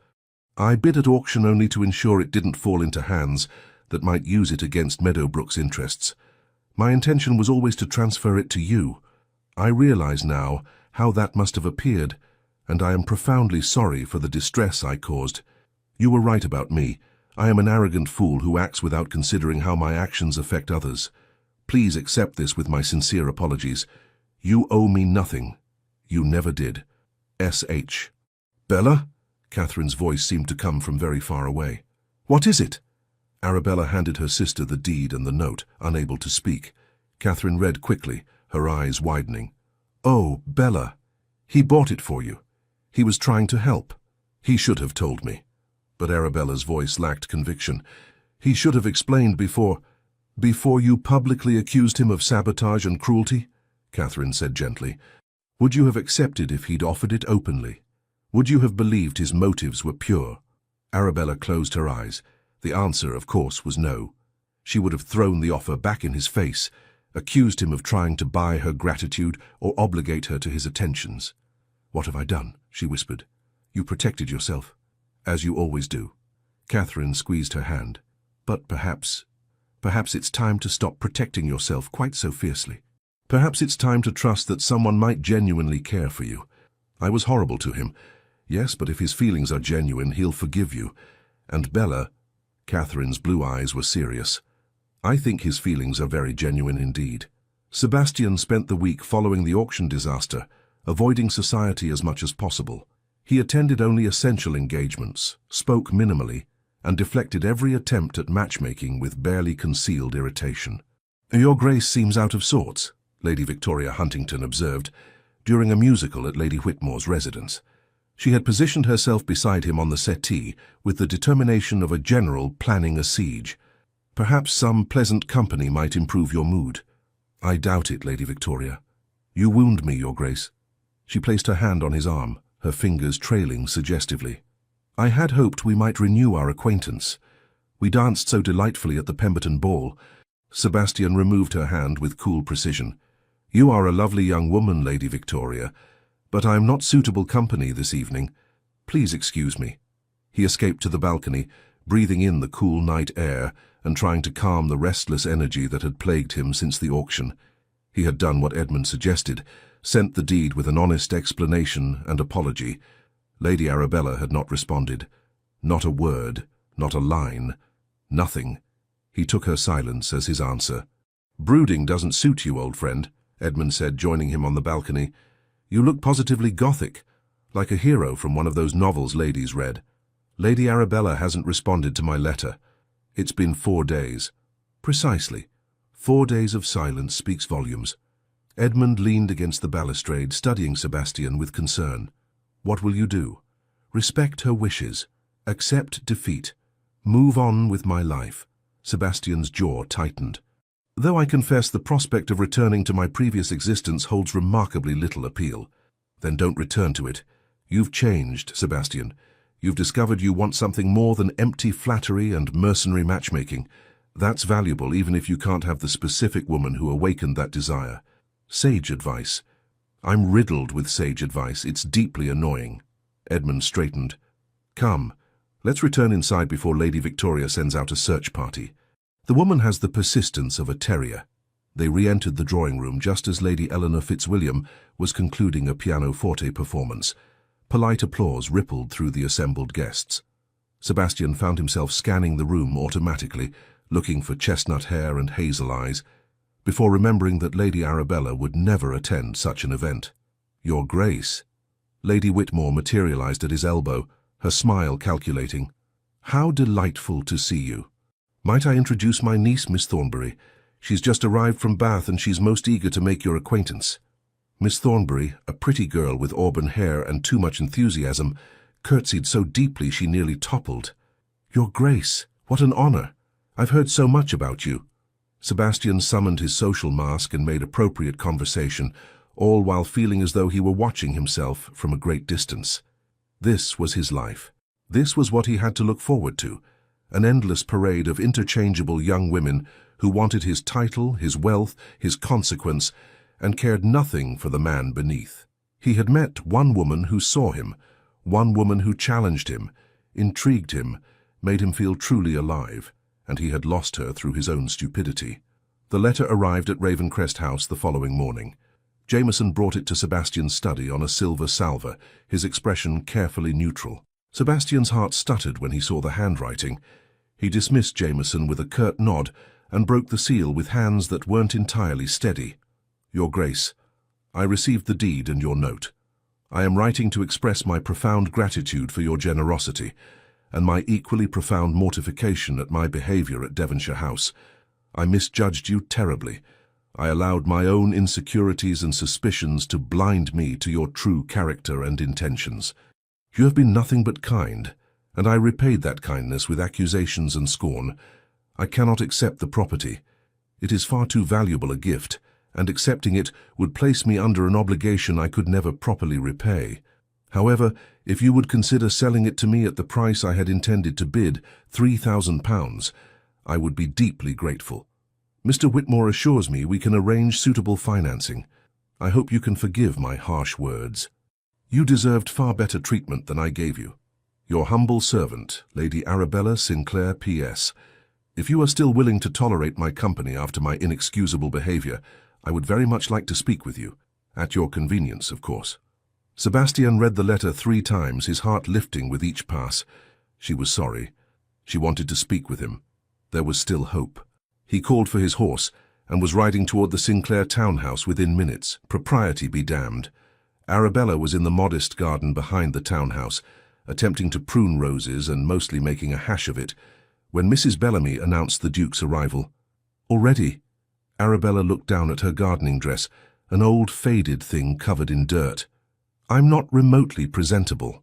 I bid at auction only to ensure it didn't fall into hands that might use it against Meadowbrook's interests. My intention was always to transfer it to you. I realize now how that must have appeared, and I am profoundly sorry for the distress I caused. You were right about me. I am an arrogant fool who acts without considering how my actions affect others. Please accept this with my sincere apologies. You owe me nothing. You never did. S.H. Bella? Catherine's voice seemed to come from very far away. What is it? Arabella handed her sister the deed and the note, unable to speak. Catherine read quickly, her eyes widening. Oh, Bella. He bought it for you. He was trying to help. He should have told me. But Arabella's voice lacked conviction. He should have explained before you publicly accused him of sabotage and cruelty, Catherine said gently. Would you have accepted if he'd offered it openly? Would you have believed his motives were pure? Arabella closed her eyes. The answer, of course, was no. She would have thrown the offer back in his face, accused him of trying to buy her gratitude or obligate her to his attentions. What have I done? She whispered. You protected yourself, as you always do. Catherine squeezed her hand. But perhaps it's time to stop protecting yourself quite so fiercely. Perhaps it's time to trust that someone might genuinely care for you. I was horrible to him. Yes, but if his feelings are genuine, he'll forgive you. And Bella, Catherine's blue eyes were serious. I think his feelings are very genuine indeed. Sebastian spent the week following the auction disaster, avoiding society as much as possible. He attended only essential engagements, spoke minimally, and deflected every attempt at matchmaking with barely concealed irritation. Your Grace seems out of sorts, Lady Victoria Huntington observed, during a musical at Lady Whitmore's residence. She had positioned herself beside him on the settee with the determination of a general planning a siege. Perhaps some pleasant company might improve your mood. I doubt it, Lady Victoria. You wound me, Your Grace. She placed her hand on his arm, her fingers trailing suggestively. I had hoped we might renew our acquaintance. We danced so delightfully at the Pemberton ball. Sebastian removed her hand with cool precision. You are a lovely young woman, Lady Victoria, but I am not suitable company this evening. Please excuse me. He escaped to the balcony, breathing in the cool night air and trying to calm the restless energy that had plagued him since the auction. He had done what Edmund suggested, sent the deed with an honest explanation and apology. Lady Arabella had not responded. Not a word, not a line, nothing. He took her silence as his answer. Brooding doesn't suit you, old friend, Edmund said, joining him on the balcony. You look positively Gothic, like a hero from one of those novels ladies read. Lady Arabella hasn't responded to my letter. It's been 4 days. Precisely. 4 days of silence speaks volumes. Edmund leaned against the balustrade, studying Sebastian with concern. What will you do? Respect her wishes. Accept defeat. Move on with my life. Sebastian's jaw tightened. Though I confess the prospect of returning to my previous existence holds remarkably little appeal. Then don't return to it. You've changed, Sebastian. You've discovered you want something more than empty flattery and mercenary matchmaking. That's valuable even if you can't have the specific woman who awakened that desire. Sage advice. I'm riddled with sage advice. It's deeply annoying. Edmund straightened. Come, let's return inside before Lady Victoria sends out a search party. The woman has the persistence of a terrier. They re-entered the drawing room just as Lady Eleanor Fitzwilliam was concluding a pianoforte performance. Polite applause rippled through the assembled guests. Sebastian found himself scanning the room automatically, looking for chestnut hair and hazel eyes, before remembering that Lady Arabella would never attend such an event. Your Grace. Lady Whitmore materialized at his elbow, her smile calculating. How delightful to see you. Might I introduce my niece, Miss Thornbury? She's just arrived from Bath and she's most eager to make your acquaintance. Miss Thornbury, a pretty girl with auburn hair and too much enthusiasm, curtsied so deeply she nearly toppled. Your Grace, what an honor! I've heard so much about you. Sebastian summoned his social mask and made appropriate conversation, all while feeling as though he were watching himself from a great distance. This was his life. This was what he had to look forward to. An endless parade of interchangeable young women who wanted his title, his wealth, his consequence, and cared nothing for the man beneath. He had met one woman who saw him, one woman who challenged him, intrigued him, made him feel truly alive, and he had lost her through his own stupidity. The letter arrived at Ravencrest House the following morning. Jameson brought it to Sebastian's study on a silver salver, his expression carefully neutral. Sebastian's heart stuttered when he saw the handwriting. He dismissed Jameson with a curt nod and broke the seal with hands that weren't entirely steady. Your Grace, I received the deed and your note. I am writing to express my profound gratitude for your generosity and my equally profound mortification at my behavior at Devonshire House. I misjudged you terribly. I allowed my own insecurities and suspicions to blind me to your true character and intentions. You have been nothing but kind, and I repaid that kindness with accusations and scorn. I cannot accept the property. It is far too valuable a gift, and accepting it would place me under an obligation I could never properly repay. However, if you would consider selling it to me at the price I had intended to bid, £3,000, I would be deeply grateful. Mr. Whitmore assures me we can arrange suitable financing. I hope you can forgive my harsh words. You deserved far better treatment than I gave you. Your humble servant, Lady Arabella Sinclair P.S. If you are still willing to tolerate my company after my inexcusable behavior, I would very much like to speak with you. At your convenience, of course. Sebastian read the letter 3 times, his heart lifting with each pass. She was sorry. She wanted to speak with him. There was still hope. He called for his horse and was riding toward the Sinclair townhouse within minutes. Propriety be damned. Arabella was in the modest garden behind the townhouse, attempting to prune roses and mostly making a hash of it, when Mrs. Bellamy announced the Duke's arrival. Already? Arabella looked down at her gardening dress, an old faded thing covered in dirt. I'm not remotely presentable.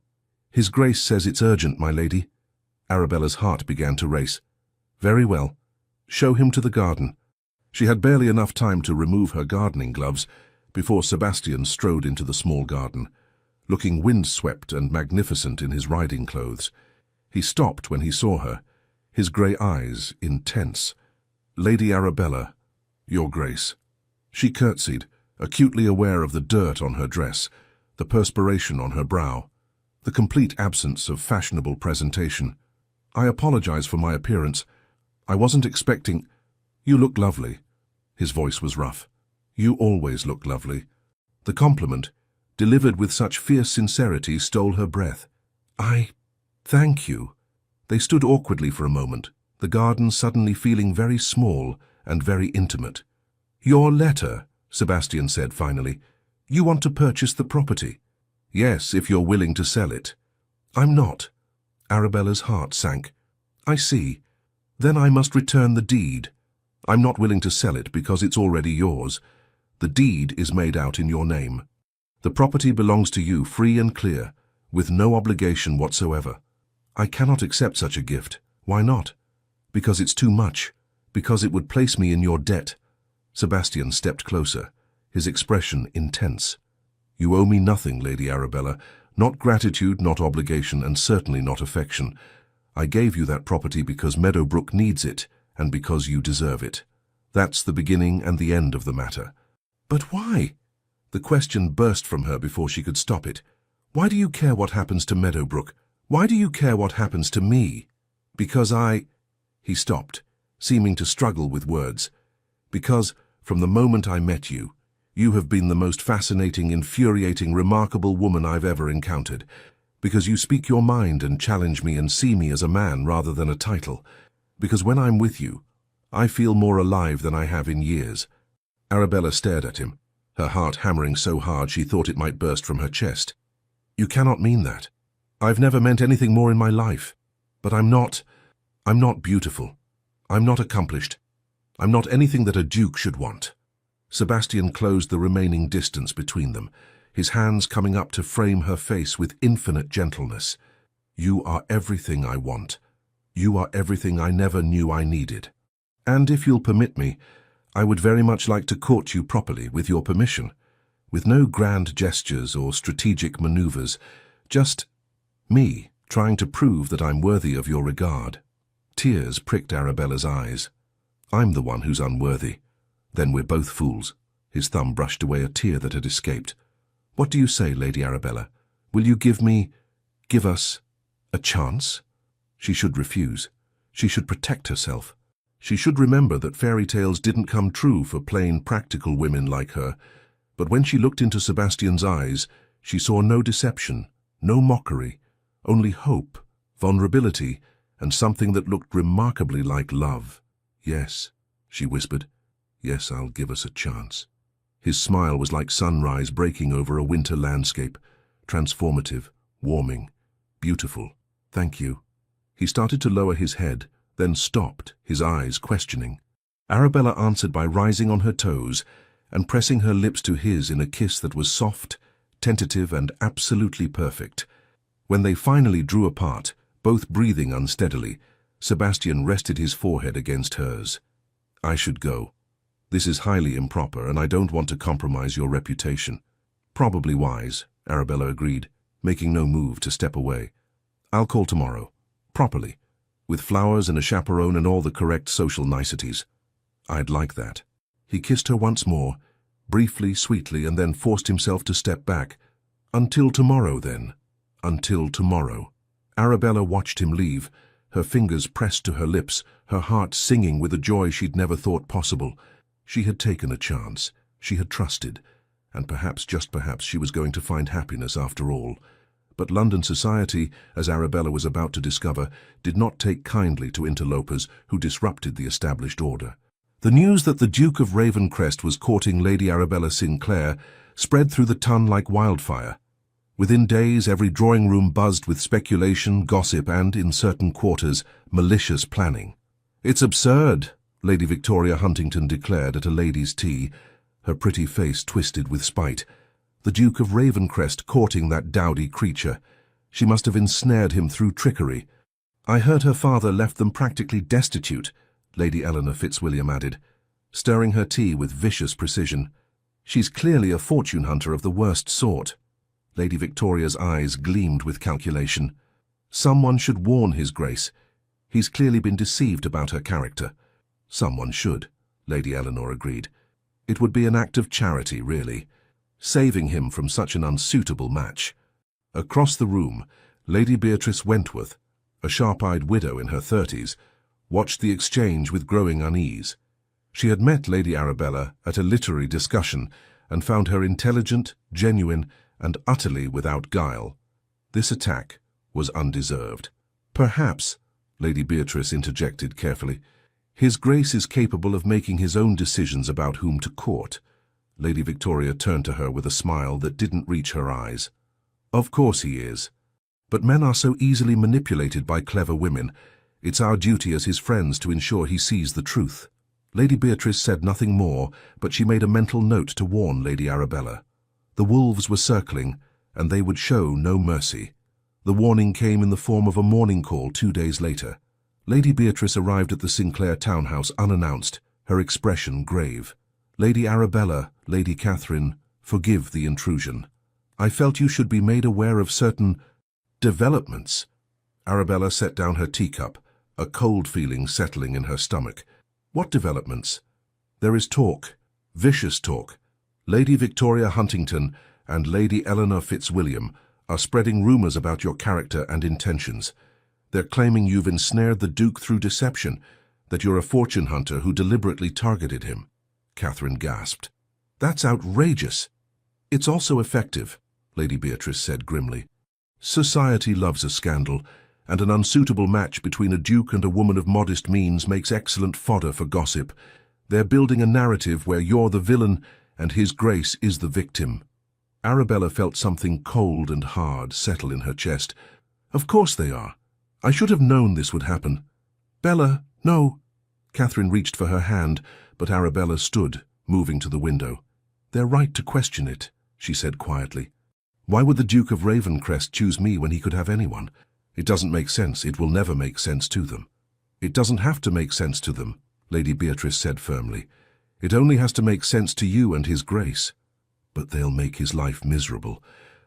His Grace says it's urgent, my lady. Arabella's heart began to race. Very well. Show him to the garden. She had barely enough time to remove her gardening gloves before Sebastian strode into the small garden, looking windswept and magnificent in his riding clothes. He stopped when he saw her, his grey eyes intense. Lady Arabella, Your Grace. She curtsied, acutely aware of the dirt on her dress, the perspiration on her brow, the complete absence of fashionable presentation. I apologize for my appearance. I wasn't expecting— You look lovely. His voice was rough. You always look lovely. The compliment, delivered with such fierce sincerity, stole her breath. Thank you. They stood awkwardly for a moment, the garden suddenly feeling very small and very intimate. Your letter, Sebastian said finally. You want to purchase the property? Yes, if you're willing to sell it. I'm not. Arabella's heart sank. I see. Then I must return the deed. I'm not willing to sell it because it's already yours. The deed is made out in your name. The property belongs to you free and clear, with no obligation whatsoever. I cannot accept such a gift. Why not? Because it's too much. Because it would place me in your debt. Sebastian stepped closer, his expression intense. You owe me nothing, Lady Arabella. Not gratitude, not obligation, and certainly not affection. I gave you that property because Meadowbrook needs it, and because you deserve it. That's the beginning and the end of the matter. But why? The question burst from her before she could stop it. Why do you care what happens to Meadowbrook? Why do you care what happens to me? Because He stopped, seeming to struggle with words. Because, from the moment I met you, you have been the most fascinating, infuriating, remarkable woman I've ever encountered. Because you speak your mind and challenge me and see me as a man rather than a title. Because when I'm with you, I feel more alive than I have in years. Arabella stared at him, her heart hammering so hard she thought it might burst from her chest. You cannot mean that. I've never meant anything more in my life. But I'm not beautiful. I'm not accomplished. I'm not anything that a duke should want. Sebastian closed the remaining distance between them, his hands coming up to frame her face with infinite gentleness. You are everything I want. You are everything I never knew I needed. And if you'll permit me, I would very much like to court you properly, with your permission, with no grand gestures or strategic maneuvers, just me trying to prove that I'm worthy of your regard. Tears pricked Arabella's eyes. I'm the one who's unworthy. Then we're both fools. His thumb brushed away a tear that had escaped. What do you say, Lady Arabella? Will you give us, a chance? She should refuse. She should protect herself. She should remember that fairy tales didn't come true for plain, practical women like her. But when she looked into Sebastian's eyes, she saw no deception, no mockery, Only hope, vulnerability, and something that looked remarkably like love. "Yes," she whispered. "Yes, I'll give us a chance." His smile was like sunrise breaking over a winter landscape, transformative, warming, beautiful. "Thank you." He started to lower his head, then stopped, his eyes questioning. Arabella answered by rising on her toes and pressing her lips to his in a kiss that was soft, tentative, and absolutely perfect. When they finally drew apart, both breathing unsteadily, Sebastian rested his forehead against hers. "I should go. This is highly improper, and I don't want to compromise your reputation." "Probably wise," Arabella agreed, making no move to step away. "I'll call tomorrow. Properly. With flowers and a chaperone and all the correct social niceties." "I'd like that." He kissed her once more, briefly, sweetly, and then forced himself to step back. "Until tomorrow, then. Until tomorrow." Arabella watched him leave, her fingers pressed to her lips, her heart singing with a joy she'd never thought possible. She had taken a chance. She had trusted. And perhaps, just perhaps, she was going to find happiness after all. But London society, as Arabella was about to discover, did not take kindly to interlopers who disrupted the established order. The news that the Duke of Ravencrest was courting Lady Arabella Sinclair spread through the ton like wildfire. Within days, every drawing room buzzed with speculation, gossip, and, in certain quarters, malicious planning. "It's absurd," Lady Victoria Huntington declared at a ladies' tea, her pretty face twisted with spite. "The Duke of Ravencrest courting that dowdy creature. She must have ensnared him through trickery. I heard her father left them practically destitute," Lady Eleanor Fitzwilliam added, stirring her tea with vicious precision. "She's clearly a fortune hunter of the worst sort." Lady Victoria's eyes gleamed with calculation. "Someone should warn His Grace. He's clearly been deceived about her character." "Someone should," Lady Eleanor agreed. "It would be an act of charity, really, saving him from such an unsuitable match." Across the room, Lady Beatrice Wentworth, a sharp-eyed widow in her 30s, watched the exchange with growing unease. She had met Lady Arabella at a literary discussion and found her intelligent, genuine, and utterly without guile. This attack was undeserved. "Perhaps," Lady Beatrice interjected carefully, "His Grace is capable of making his own decisions about whom to court." Lady Victoria turned to her with a smile that didn't reach her eyes. "Of course he is. But men are so easily manipulated by clever women. It's our duty as his friends to ensure he sees the truth." Lady Beatrice said nothing more, but she made a mental note to warn Lady Arabella. The wolves were circling, and they would show no mercy. The warning came in the form of a morning call 2 days later. Lady Beatrice arrived at the Sinclair townhouse unannounced, her expression grave. "Lady Arabella, Lady Catherine, forgive the intrusion. I felt you should be made aware of certain developments." Arabella set down her teacup, a cold feeling settling in her stomach. "What developments?" "There is talk, vicious talk. Lady Victoria Huntington and Lady Eleanor Fitzwilliam are spreading rumors about your character and intentions. They're claiming you've ensnared the Duke through deception, that you're a fortune hunter who deliberately targeted him." Catherine gasped. "That's outrageous." "It's also effective," Lady Beatrice said grimly. "Society loves a scandal, and an unsuitable match between a duke and a woman of modest means makes excellent fodder for gossip. They're building a narrative where you're the villain and His Grace is the victim." Arabella felt something cold and hard settle in her chest. "Of course they are. I should have known this would happen." "Bella, no." Catherine reached for her hand, but Arabella stood, moving to the window. "They're right to question it," she said quietly. "Why would the Duke of Ravencrest choose me when he could have anyone? It doesn't make sense. It will never make sense to them." "It doesn't have to make sense to them," Lady Beatrice said firmly. "It only has to make sense to you and His Grace." "But they'll make his life miserable.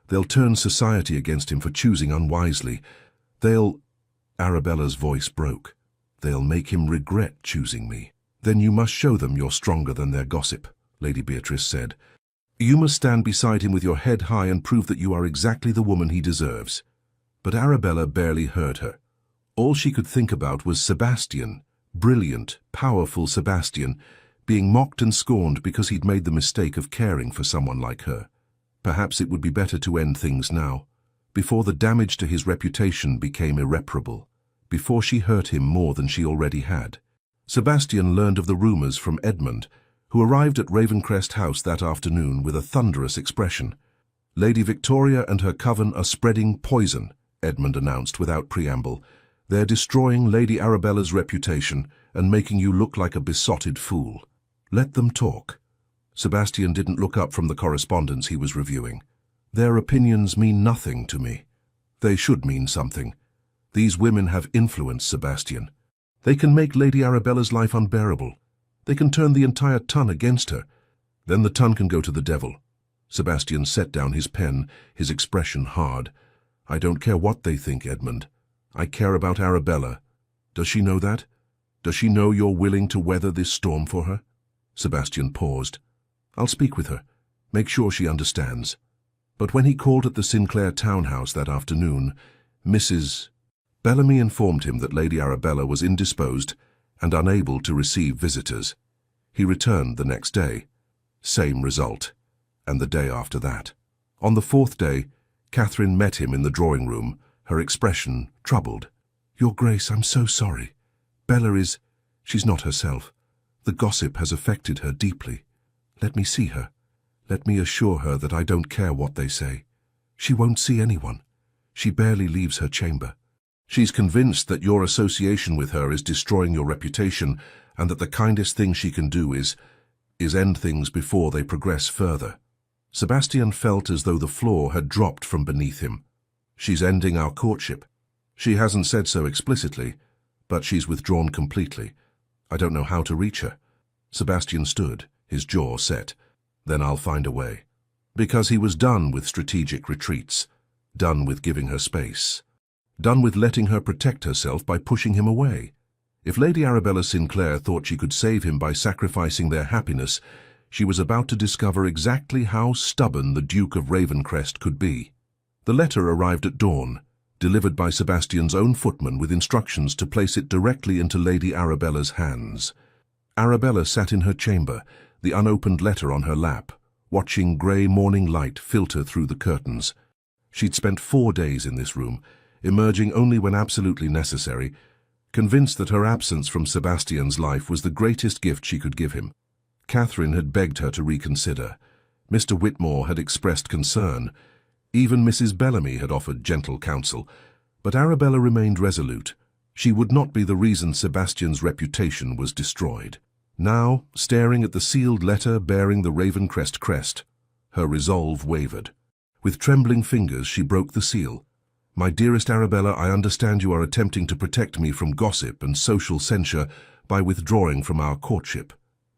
They'll turn society against him for choosing unwisely. They'll—" Arabella's voice broke. "They'll make him regret choosing me." "Then you must show them you're stronger than their gossip," Lady Beatrice said. "You must stand beside him with your head high and prove that you are exactly the woman he deserves." But Arabella barely heard her. All she could think about was Sebastian, brilliant, powerful Sebastian, being mocked and scorned because he'd made the mistake of caring for someone like her. Perhaps it would be better to end things now. before the damage to his reputation became irreparable, before she hurt him more than she already had. Sebastian learned of the rumors from Edmund, who arrived at Ravencrest House that afternoon with a thunderous expression. "Lady Victoria and her coven are spreading poison," Edmund announced without preamble. "They're destroying Lady Arabella's reputation and making you look like a besotted fool. Let them talk." Sebastian didn't look up from the correspondence he was reviewing. "Their opinions mean nothing to me. They should mean something. These women have influence, Sebastian. They can make Lady Arabella's life unbearable. They can turn the entire ton against her. Then the ton can go to the devil." Sebastian set down his pen, his expression hard. "I don't care what they think, Edmund. I care about Arabella. Does she know that? Does she know you're willing to weather this storm for her?" Sebastian paused. "I'll speak with her. Make sure she understands." But when he called at the Sinclair townhouse that afternoon, Mrs. Bellamy informed him that Lady Arabella was indisposed and unable to receive visitors. He returned the next day. Same result. And the day after that. On the fourth day, Catherine met him in the drawing room, her expression troubled. "Your Grace, I'm so sorry. Bella she's not herself. The gossip has affected her deeply. Let me see her. Let me assure her that I don't care what they say. She won't see anyone. She barely leaves her chamber. She's convinced that your association with her is destroying your reputation and that the kindest thing she can do is end things before they progress further." Sebastian felt as though the floor had dropped from beneath him. "She's ending our courtship. She hasn't said so explicitly, but she's withdrawn completely. I don't know how to reach her." Sebastian stood, his jaw set. "Then I'll find a way." Because he was done with strategic retreats, done with giving her space, done with letting her protect herself by pushing him away. If Lady Arabella Sinclair thought she could save him by sacrificing their happiness, she was about to discover exactly how stubborn the Duke of Ravencrest could be. The letter arrived at dawn, delivered by Sebastian's own footman with instructions to place it directly into Lady Arabella's hands. Arabella sat in her chamber, the unopened letter on her lap, watching grey morning light filter through the curtains. She'd spent 4 days in this room, emerging only when absolutely necessary, convinced that her absence from Sebastian's life was the greatest gift she could give him. Catherine had begged her to reconsider. Mr. Whitmore had expressed concern. Even Mrs. Bellamy had offered gentle counsel. But Arabella remained resolute. She would not be the reason Sebastian's reputation was destroyed. Now, staring at the sealed letter bearing the Ravencrest crest, her resolve wavered. With trembling fingers she broke the seal. "My dearest Arabella, I understand you are attempting to protect me from gossip and social censure by withdrawing from our courtship.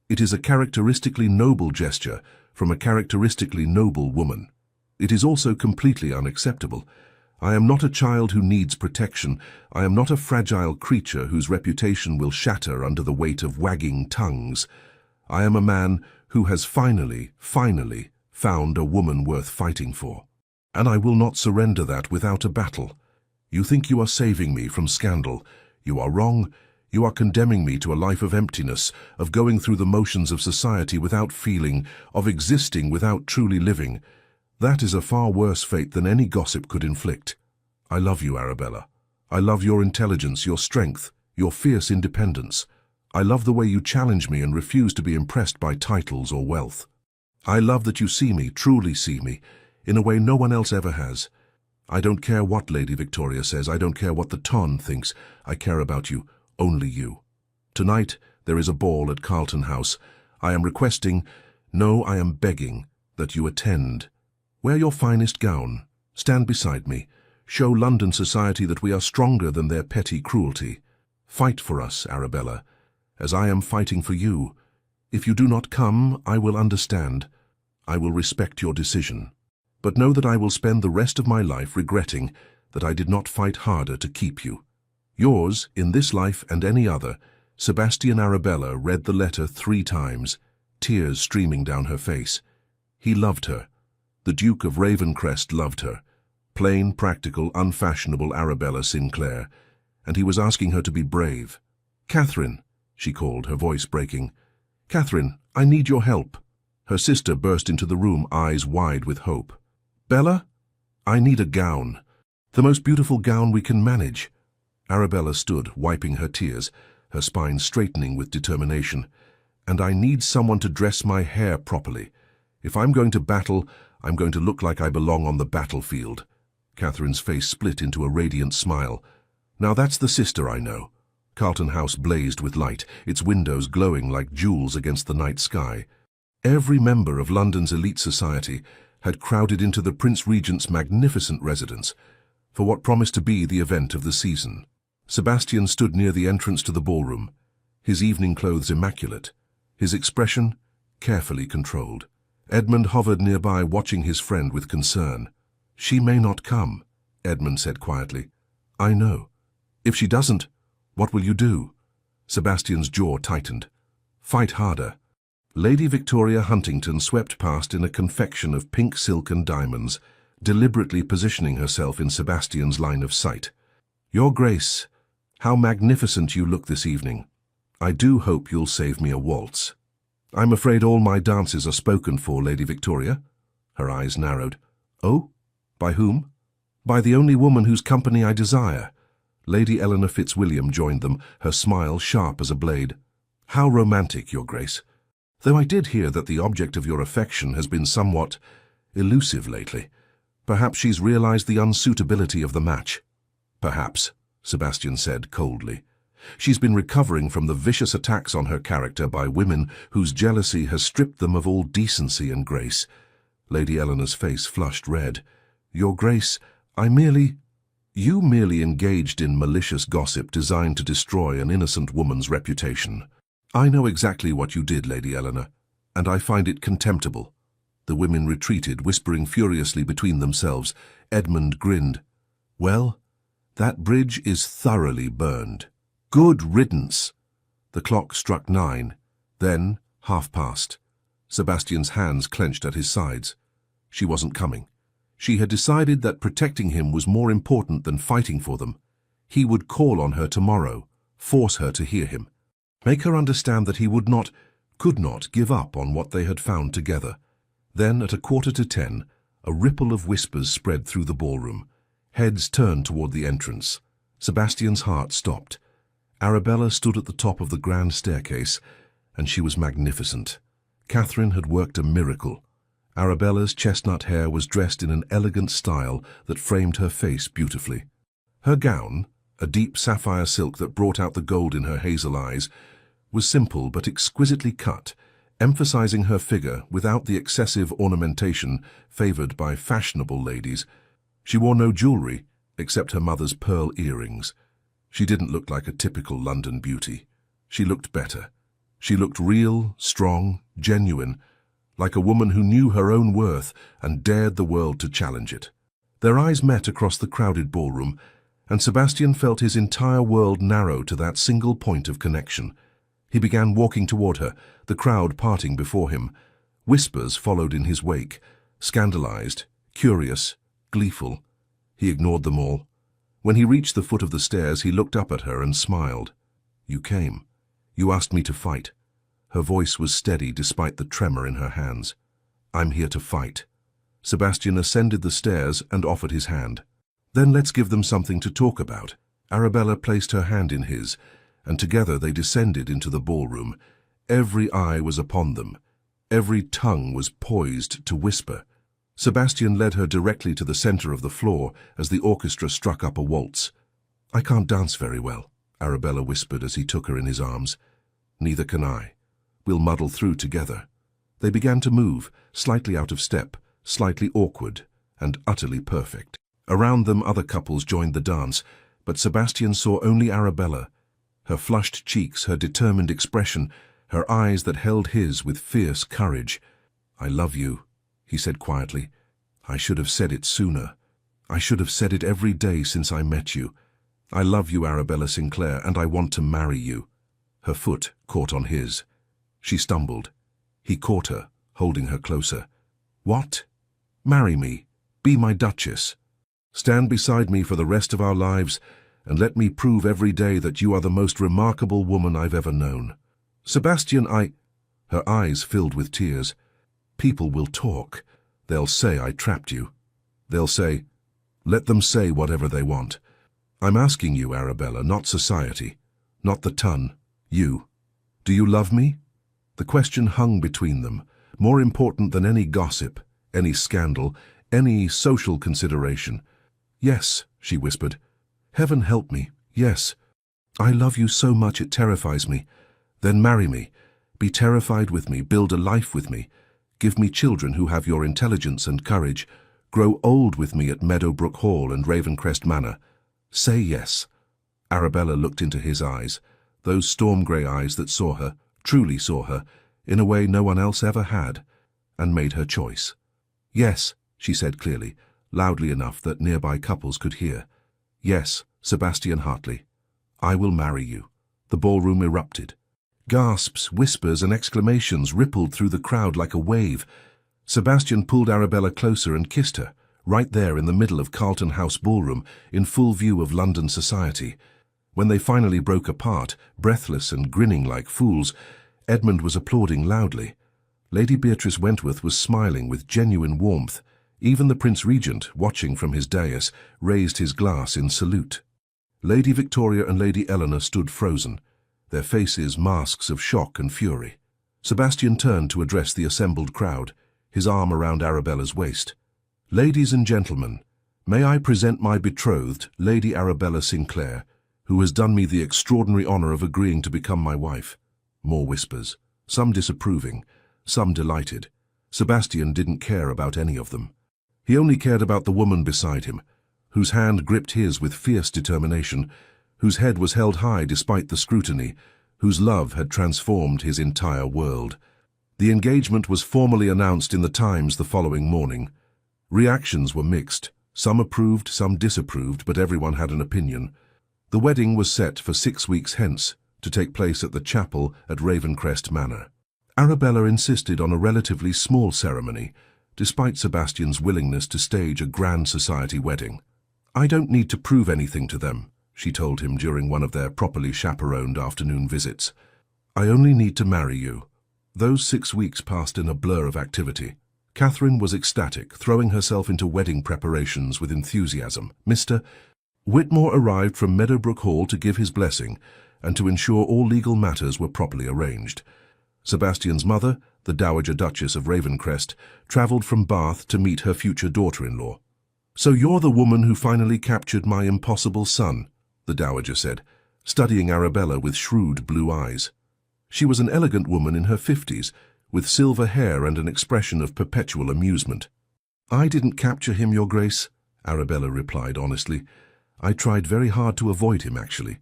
It is a characteristically noble gesture from a characteristically noble woman. It is also completely unacceptable. I am not a child who needs protection. I am not a fragile creature whose reputation will shatter under the weight of wagging tongues. I am a man who has finally found a woman worth fighting for. And I will not surrender that without a battle. You think you are saving me from scandal. You are wrong. You are condemning me to a life of emptiness, of going through the motions of society without feeling, of existing without truly living. That is a far worse fate than any gossip could inflict. I love you, Arabella. I love your intelligence, your strength, your fierce independence. I love the way you challenge me and refuse to be impressed by titles or wealth. I love that you see me, truly see me, in a way no one else ever has. I don't care what Lady Victoria says. I don't care what the ton thinks. I care about you, only you. Tonight there is a ball at Carlton House. I am requesting, no, I am begging, that you attend. Wear your finest gown. Stand beside me. Show London society that we are stronger than their petty cruelty. Fight for us, Arabella, as I am fighting for you. If you do not come, I will understand. I will respect your decision. But know that I will spend the rest of my life regretting that I did not fight harder to keep you. Yours, in this life and any other, Sebastian. Arabella read the letter 3 times, tears streaming down her face. He loved her. The Duke of Ravencrest loved her. Plain, practical, unfashionable Arabella Sinclair, and he was asking her to be brave. "Catherine," she called, her voice breaking. "Catherine, I need your help." Her sister burst into the room, eyes wide with hope. "Bella, I need a gown. The most beautiful gown we can manage. Arabella stood, wiping her tears, her spine straightening with determination. And I need someone to dress my hair properly. If I'm going to battle, I'm going to look like I belong on the battlefield. Catherine's face split into a radiant smile. Now that's the sister I know. Carlton House blazed with light, its windows glowing like jewels against the night sky. Every member of London's elite society had crowded into the Prince Regent's magnificent residence for what promised to be the event of the season. Sebastian stood near the entrance to the ballroom, his evening clothes immaculate, his expression carefully controlled. Edmund hovered nearby, watching his friend with concern. "She may not come," Edmund said quietly. "I know. If she doesn't, what will you do?" Sebastian's jaw tightened. "Fight harder." Lady Victoria Huntington swept past in a confection of pink silk and diamonds, deliberately positioning herself in Sebastian's line of sight. "Your Grace, how magnificent you look this evening. I do hope you'll save me a waltz." "I'm afraid all my dances are spoken for, Lady Victoria." Her eyes narrowed. "Oh? By whom?" "By the only woman whose company I desire." Lady Eleanor Fitzwilliam joined them, her smile sharp as a blade. "How romantic, Your Grace. Though I did hear that the object of your affection has been somewhat elusive lately. Perhaps she's realized the unsuitability of the match." "Perhaps," Sebastian said coldly. "She's been recovering from the vicious attacks on her character by women whose jealousy has stripped them of all decency and grace." Lady Eleanor's face flushed red. "Your Grace, You merely engaged in malicious gossip designed to destroy an innocent woman's reputation. I know exactly what you did, Lady Eleanor, and I find it contemptible." The women retreated, whispering furiously between themselves. Edmund grinned. "Well, that bridge is thoroughly burned. Good riddance." The clock struck 9, then past. Sebastian's hands clenched at his sides. She wasn't coming. She had decided that protecting him was more important than fighting for them. He would call on her tomorrow, force her to hear him, make her understand that he could not give up on what they had found together. Then, at 9:45, a ripple of whispers spread through the ballroom. Heads turned toward the entrance. Sebastian's heart stopped. Arabella stood at the top of the grand staircase, and she was magnificent. Catherine had worked a miracle. Arabella's chestnut hair was dressed in an elegant style that framed her face beautifully. Her gown, a deep sapphire silk that brought out the gold in her hazel eyes, was simple but exquisitely cut, emphasizing her figure without the excessive ornamentation favored by fashionable ladies. She wore no jewelry except her mother's pearl earrings. She didn't look like a typical London beauty. She looked better. She looked real, strong, genuine, like a woman who knew her own worth and dared the world to challenge it. Their eyes met across the crowded ballroom, and Sebastian felt his entire world narrow to that single point of connection. He began walking toward her, the crowd parting before him. Whispers followed in his wake, scandalized, curious, gleeful. He ignored them all. When he reached the foot of the stairs, he looked up at her and smiled. "You came. You asked me to fight." Her voice was steady despite the tremor in her hands. "I'm here to fight." Sebastian ascended the stairs and offered his hand. "Then let's give them something to talk about." Arabella placed her hand in his, and together they descended into the ballroom. Every eye was upon them. Every tongue was poised to whisper. Sebastian led her directly to the center of the floor as the orchestra struck up a waltz. "I can't dance very well," Arabella whispered as he took her in his arms. "Neither can I. We'll muddle through together." They began to move, slightly out of step, slightly awkward, and utterly perfect. Around them other couples joined the dance, but Sebastian saw only Arabella. Her flushed cheeks, her determined expression, her eyes that held his with fierce courage. "I love you," he said quietly. "I should have said it sooner. I should have said it every day since I met you. I love you, Arabella Sinclair, and I want to marry you." Her foot caught on his. She stumbled. He caught her, holding her closer. "What? Marry me. Be my Duchess. Stand beside me for the rest of our lives, and let me prove every day that you are the most remarkable woman I've ever known." "Sebastian, Her eyes filled with tears. "People will talk. They'll say I trapped you. They'll say—" Let them say whatever they want. I'm asking you, Arabella, not society, not the ton, you. Do you love me? The question hung between them, more important than any gossip, any scandal, any social consideration. Yes, she whispered. Heaven help me, yes. I love you so much it terrifies me. Then marry me. Be terrified with me, build a life with me. Give me children who have your intelligence and courage. Grow old with me at Meadowbrook Hall and Ravencrest Manor. Say yes. Arabella looked into his eyes, those storm-grey eyes that saw her, truly saw her, in a way no one else ever had, and made her choice. Yes, she said clearly, loudly enough that nearby couples could hear. Yes, Sebastian Hartley. I will marry you. The ballroom erupted. Gasps, whispers, and exclamations rippled through the crowd like a wave. Sebastian pulled Arabella closer and kissed her, right there in the middle of Carlton House Ballroom, in full view of London society. When they finally broke apart, breathless and grinning like fools, Edmund was applauding loudly. Lady Beatrice Wentworth was smiling with genuine warmth. Even the Prince Regent, watching from his dais, raised his glass in salute. Lady Victoria and Lady Eleanor stood frozen, their faces masks of shock and fury. Sebastian turned to address the assembled crowd, his arm around Arabella's waist. Ladies and gentlemen, may I present my betrothed, Lady Arabella Sinclair, who has done me the extraordinary honor of agreeing to become my wife. More whispers, some disapproving, some delighted. Sebastian didn't care about any of them. He only cared about the woman beside him, whose hand gripped his with fierce determination, whose head was held high despite the scrutiny, whose love had transformed his entire world. The engagement was formally announced in the Times the following morning. Reactions were mixed. Some approved, some disapproved, but everyone had an opinion. The wedding was set for 6 weeks hence, to take place at the chapel at Ravencrest Manor. Arabella insisted on a relatively small ceremony, despite Sebastian's willingness to stage a grand society wedding. I don't need to prove anything to them, she told him during one of their properly chaperoned afternoon visits. I only need to marry you. Those 6 weeks passed in a blur of activity. Catherine was ecstatic, throwing herself into wedding preparations with enthusiasm. Mr. Whitmore arrived from Meadowbrook Hall to give his blessing and to ensure all legal matters were properly arranged. Sebastian's mother, the Dowager Duchess of Ravencrest, travelled from Bath to meet her future daughter-in-law. So you're the woman who finally captured my impossible son, the Dowager said, studying Arabella with shrewd blue eyes. She was an elegant woman in her 50s, with silver hair and an expression of perpetual amusement. I didn't capture him, Your Grace, Arabella replied honestly. I tried very hard to avoid him, actually.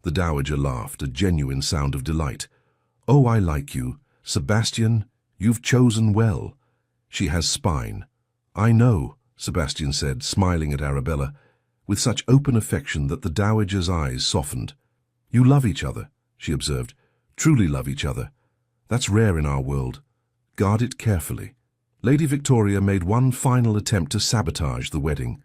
The Dowager laughed, a genuine sound of delight. Oh, I like you. Sebastian, you've chosen well. She has spine. I know, Sebastian said, smiling at Arabella, with such open affection that the Dowager's eyes softened. You love each other, she observed. Truly love each other. That's rare in our world. Guard it carefully. Lady Victoria made one final attempt to sabotage the wedding.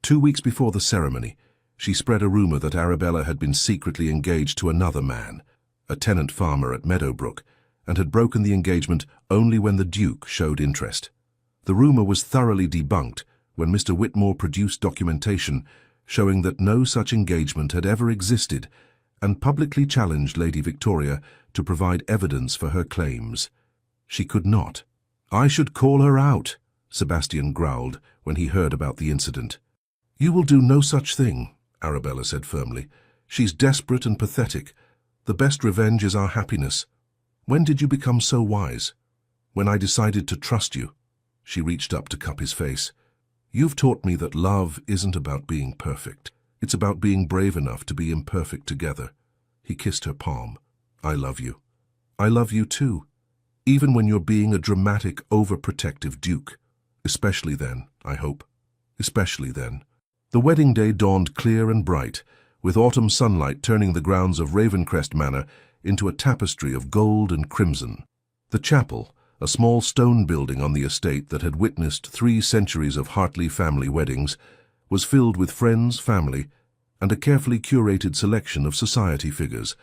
2 weeks before the ceremony, she spread a rumor that Arabella had been secretly engaged to another man, a tenant farmer at Meadowbrook, and had broken the engagement only when the Duke showed interest. The rumor was thoroughly debunked when Mr. Whitmore produced documentation showing that no such engagement had ever existed, and publicly challenged Lady Victoria to provide evidence for her claims. She could not. I should call her out, Sebastian growled when he heard about the incident. You will do no such thing, Arabella said firmly. She's desperate and pathetic. The best revenge is our happiness. When did you become so wise? When I decided to trust you. She reached up to cup his face. You've taught me that love isn't about being perfect. It's about being brave enough to be imperfect together. He kissed her palm. I love you. I love you too. Even when you're being a dramatic, overprotective duke. Especially then, I hope. Especially then. The wedding day dawned clear and bright, with autumn sunlight turning the grounds of Ravencrest Manor into a tapestry of gold and crimson. The chapel, a small stone building on the estate that had witnessed 3 centuries of Hartley family weddings, was filled with friends, family, and a carefully curated selection of society figures.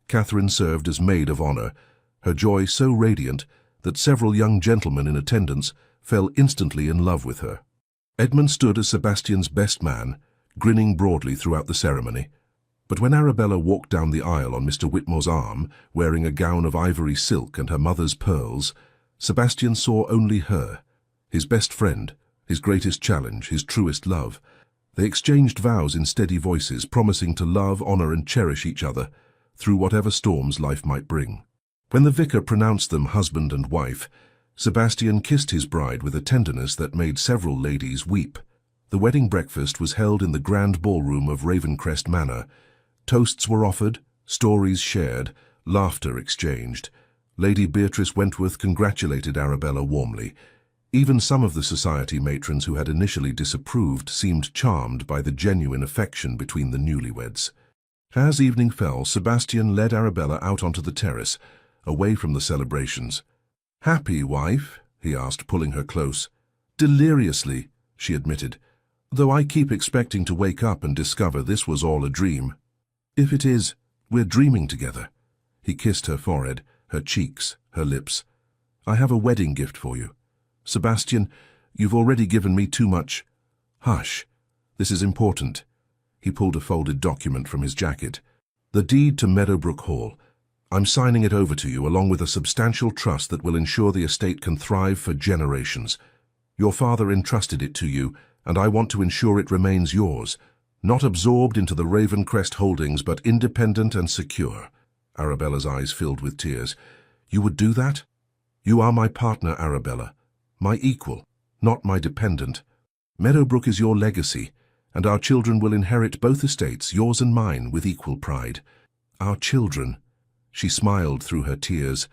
Catherine served as maid of honor, her joy so radiant that several young gentlemen in attendance fell instantly in love with her. Edmund stood as Sebastian's best man, grinning broadly throughout the ceremony. But when Arabella walked down the aisle on Mr. Whitmore's arm, wearing a gown of ivory silk and her mother's pearls, Sebastian saw only her, his best friend, his greatest challenge, his truest love. They exchanged vows in steady voices, promising to love, honor, and cherish each other through whatever storms life might bring. When the vicar pronounced them husband and wife, Sebastian kissed his bride with a tenderness that made several ladies weep. The wedding breakfast was held in the grand ballroom of Ravencrest Manor. Toasts were offered, stories shared, laughter exchanged. Lady Beatrice Wentworth congratulated Arabella warmly. Even some of the society matrons who had initially disapproved seemed charmed by the genuine affection between the newlyweds. As evening fell, Sebastian led Arabella out onto the terrace, away from the celebrations. "Happy, wife?" he asked, pulling her close. "Deliriously," she admitted, "though I keep expecting to wake up and discover this was all a dream." "If it is, we're dreaming together." He kissed her forehead, her cheeks, her lips. "I have a wedding gift for you. Sebastian, you've already given me too much." "Hush. This is important." He pulled a folded document from his jacket. "The deed to Meadowbrook Hall. I'm signing it over to you along with a substantial trust that will ensure the estate can thrive for generations. Your father entrusted it to you, and I want to ensure it remains yours, not absorbed into the Ravencrest holdings, but independent and secure." Arabella's eyes filled with tears. "You would do that? You are my partner, Arabella. My equal, not my dependent. Meadowbrook is your legacy, and our children will inherit both estates, yours and mine, with equal pride." "Our children." She smiled through her tears.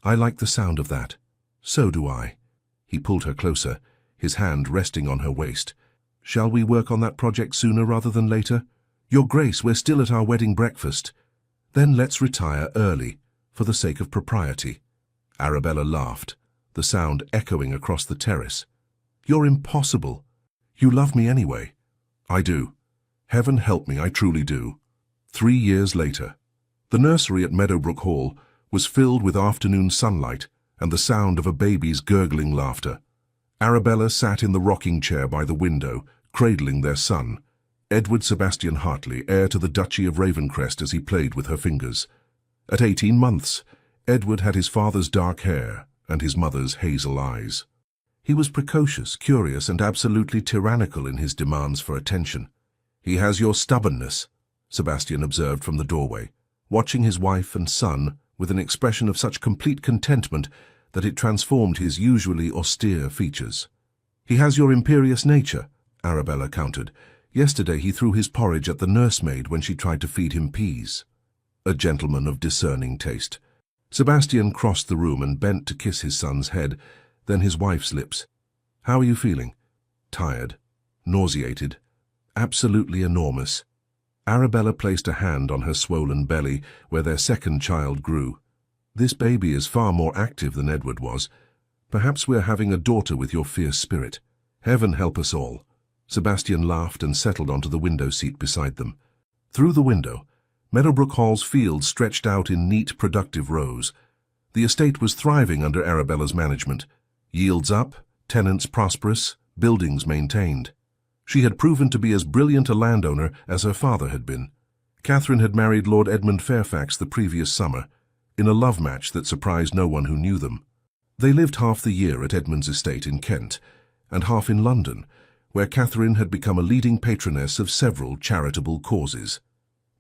"I like the sound of that. So do I." He pulled her closer, his hand resting on her waist. "Shall we work on that project sooner rather than later? Your Grace, we're still at our wedding breakfast." "Then let's retire early, for the sake of propriety." Arabella laughed, the sound echoing across the terrace. "You're impossible. You love me anyway." "I do. Heaven help me, I truly do." 3 years later. The nursery at Meadowbrook Hall was filled with afternoon sunlight and the sound of a baby's gurgling laughter. Arabella sat in the rocking chair by the window, cradling their son, Edward Sebastian Hartley, heir to the Duchy of Ravencrest, as he played with her fingers. At 18 months, Edward had his father's dark hair and his mother's hazel eyes. He was precocious, curious, and absolutely tyrannical in his demands for attention. "He has your stubbornness," Sebastian observed from the doorway, watching his wife and son with an expression of such complete contentment that it transformed his usually austere features. "He has your imperious nature," Arabella countered. "Yesterday he threw his porridge at the nursemaid when she tried to feed him peas." A gentleman of discerning taste. Sebastian crossed the room and bent to kiss his son's head, then his wife's lips. "How are you feeling?" "Tired. Nauseated. Absolutely enormous." Arabella placed a hand on her swollen belly, where their second child grew. "This baby is far more active than Edward was. Perhaps we're having a daughter with your fierce spirit. Heaven help us all." Sebastian laughed and settled onto the window seat beside them. Through the window, Meadowbrook Hall's fields stretched out in neat, productive rows. The estate was thriving under Arabella's management. Yields up, tenants prosperous, buildings maintained. She had proven to be as brilliant a landowner as her father had been. Catherine had married Lord Edmund Fairfax the previous summer, in a love match that surprised no one who knew them. They lived half the year at Edmund's estate in Kent, and half in London, where Catherine had become a leading patroness of several charitable causes.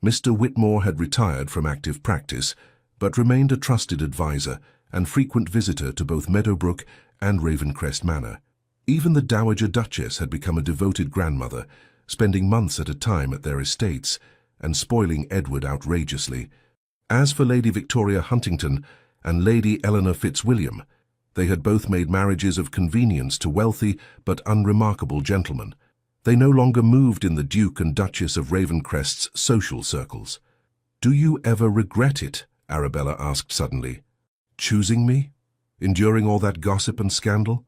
Mr. Whitmore had retired from active practice, but remained a trusted advisor and frequent visitor to both Meadowbrook and Ravencrest Manor. Even the Dowager Duchess had become a devoted grandmother, spending months at a time at their estates and spoiling Edward outrageously. As for Lady Victoria Huntington and Lady Eleanor Fitzwilliam, they had both made marriages of convenience to wealthy but unremarkable gentlemen. They no longer moved in the Duke and Duchess of Ravencrest's social circles. "Do you ever regret it?" Arabella asked suddenly. "Choosing me? Enduring all that gossip and scandal?"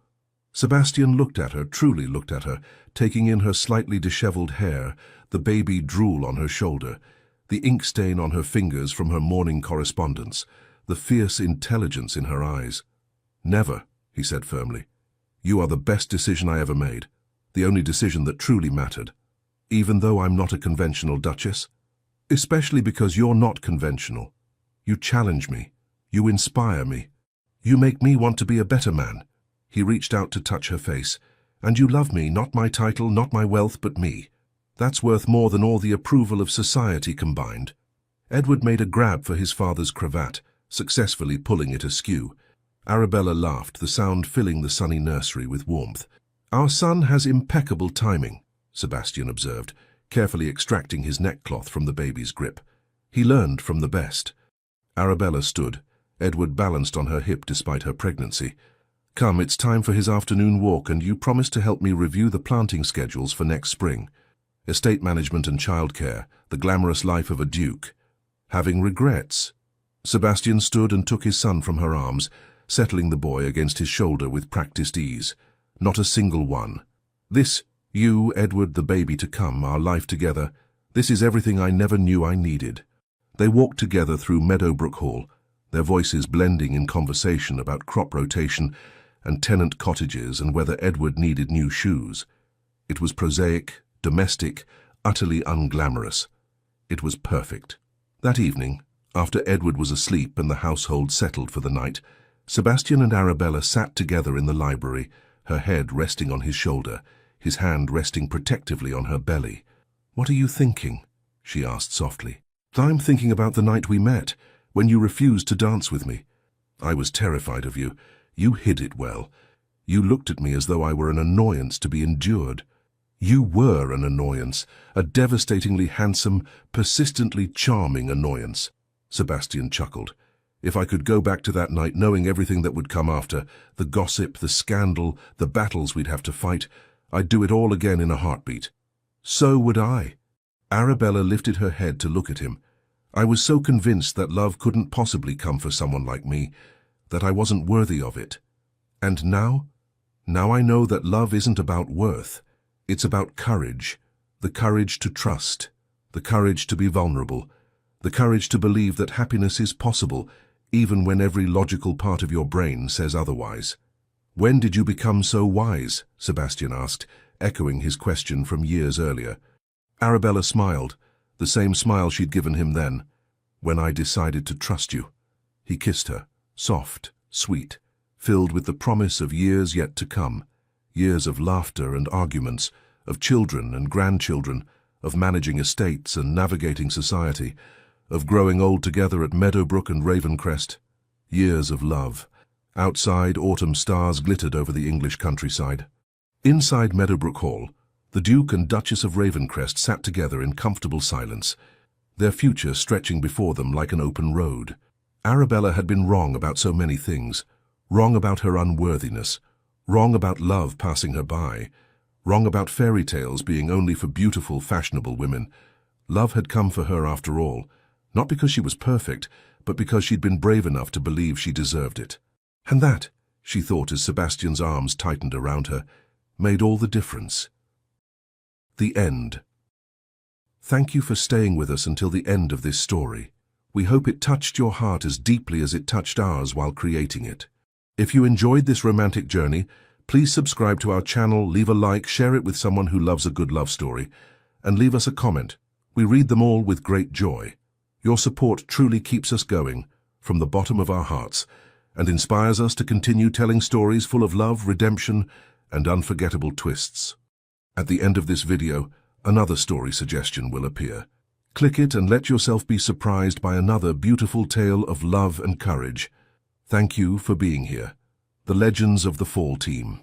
Sebastian looked at her, truly looked at her, taking in her slightly disheveled hair, the baby drool on her shoulder, the ink stain on her fingers from her morning correspondence, the fierce intelligence in her eyes. "Never," he said firmly. "You are the best decision I ever made. the only decision that truly mattered, even though I'm not a conventional duchess. Especially because you're not conventional. You challenge me. You inspire me. You make me want to be a better man. He reached out to touch her face. And you love me, not my title, not my wealth, but me. That's worth more than all the approval of society combined. Edward made a grab for his father's cravat, successfully pulling it askew. Arabella laughed, the sound filling the sunny nursery with warmth. Our son has impeccable timing, Sebastian observed, carefully extracting his neckcloth from the baby's grip. He learned from the best. Arabella stood. Edward balanced on her hip despite her pregnancy. Come, it's time for his afternoon walk, and you promised to help me review the planting schedules for next spring. Estate management and childcare, the glamorous life of a duke. Having regrets? Sebastian stood and took his son from her arms, settling the boy against his shoulder with practiced ease. Not a single one. This, you, Edward, the baby to come, our life together, this is everything I never knew I needed. They walked together through Meadowbrook Hall, their voices blending in conversation about crop rotation and tenant cottages and whether Edward needed new shoes. It was prosaic, domestic, utterly unglamorous. It was perfect. That evening, after Edward was asleep and the household settled for the night, Sebastian and Arabella sat together in the library, her head resting on his shoulder, his hand resting protectively on her belly. "What are you thinking?" she asked softly. "I'm thinking about the night we met, when you refused to dance with me. I was terrified of you. You hid it well. You looked at me as though I were an annoyance to be endured. You were an annoyance, a devastatingly handsome, persistently charming annoyance." Sebastian chuckled. "If I could go back to that night knowing everything that would come after, the gossip, the scandal, the battles we'd have to fight, I'd do it all again in a heartbeat." "So would I." Arabella lifted her head to look at him. "I was so convinced that love couldn't possibly come for someone like me, that I wasn't worthy of it. And now? Now I know that love isn't about worth. It's about courage. The courage to trust. The courage to be vulnerable. The courage to believe that happiness is possible, even when every logical part of your brain says otherwise." "When did you become so wise?" Sebastian asked, echoing his question from years earlier. Arabella smiled, the same smile she'd given him then. "When I decided to trust you." He kissed her, soft, sweet, filled with the promise of years yet to come, years of laughter and arguments, of children and grandchildren, of managing estates and navigating society, of growing old together at Meadowbrook and Ravencrest. Years of love. Outside, autumn stars glittered over the English countryside. Inside Meadowbrook Hall, the Duke and Duchess of Ravencrest sat together in comfortable silence, their future stretching before them like an open road. Arabella had been wrong about so many things. Wrong about her unworthiness. Wrong about love passing her by. Wrong about fairy tales being only for beautiful, fashionable women. Love had come for her after all, not because she was perfect, but because she'd been brave enough to believe she deserved it. And that, she thought as Sebastian's arms tightened around her, made all the difference. The end. Thank you for staying with us until the end of this story. We hope it touched your heart as deeply as it touched ours while creating it. If you enjoyed this romantic journey, please subscribe to our channel, leave a like, share it with someone who loves a good love story, and leave us a comment. We read them all with great joy. Your support truly keeps us going, from the bottom of our hearts, and inspires us to continue telling stories full of love, redemption, and unforgettable twists. At the end of this video, another story suggestion will appear. Click it and let yourself be surprised by another beautiful tale of love and courage. Thank you for being here. The Legends of the Fall Team.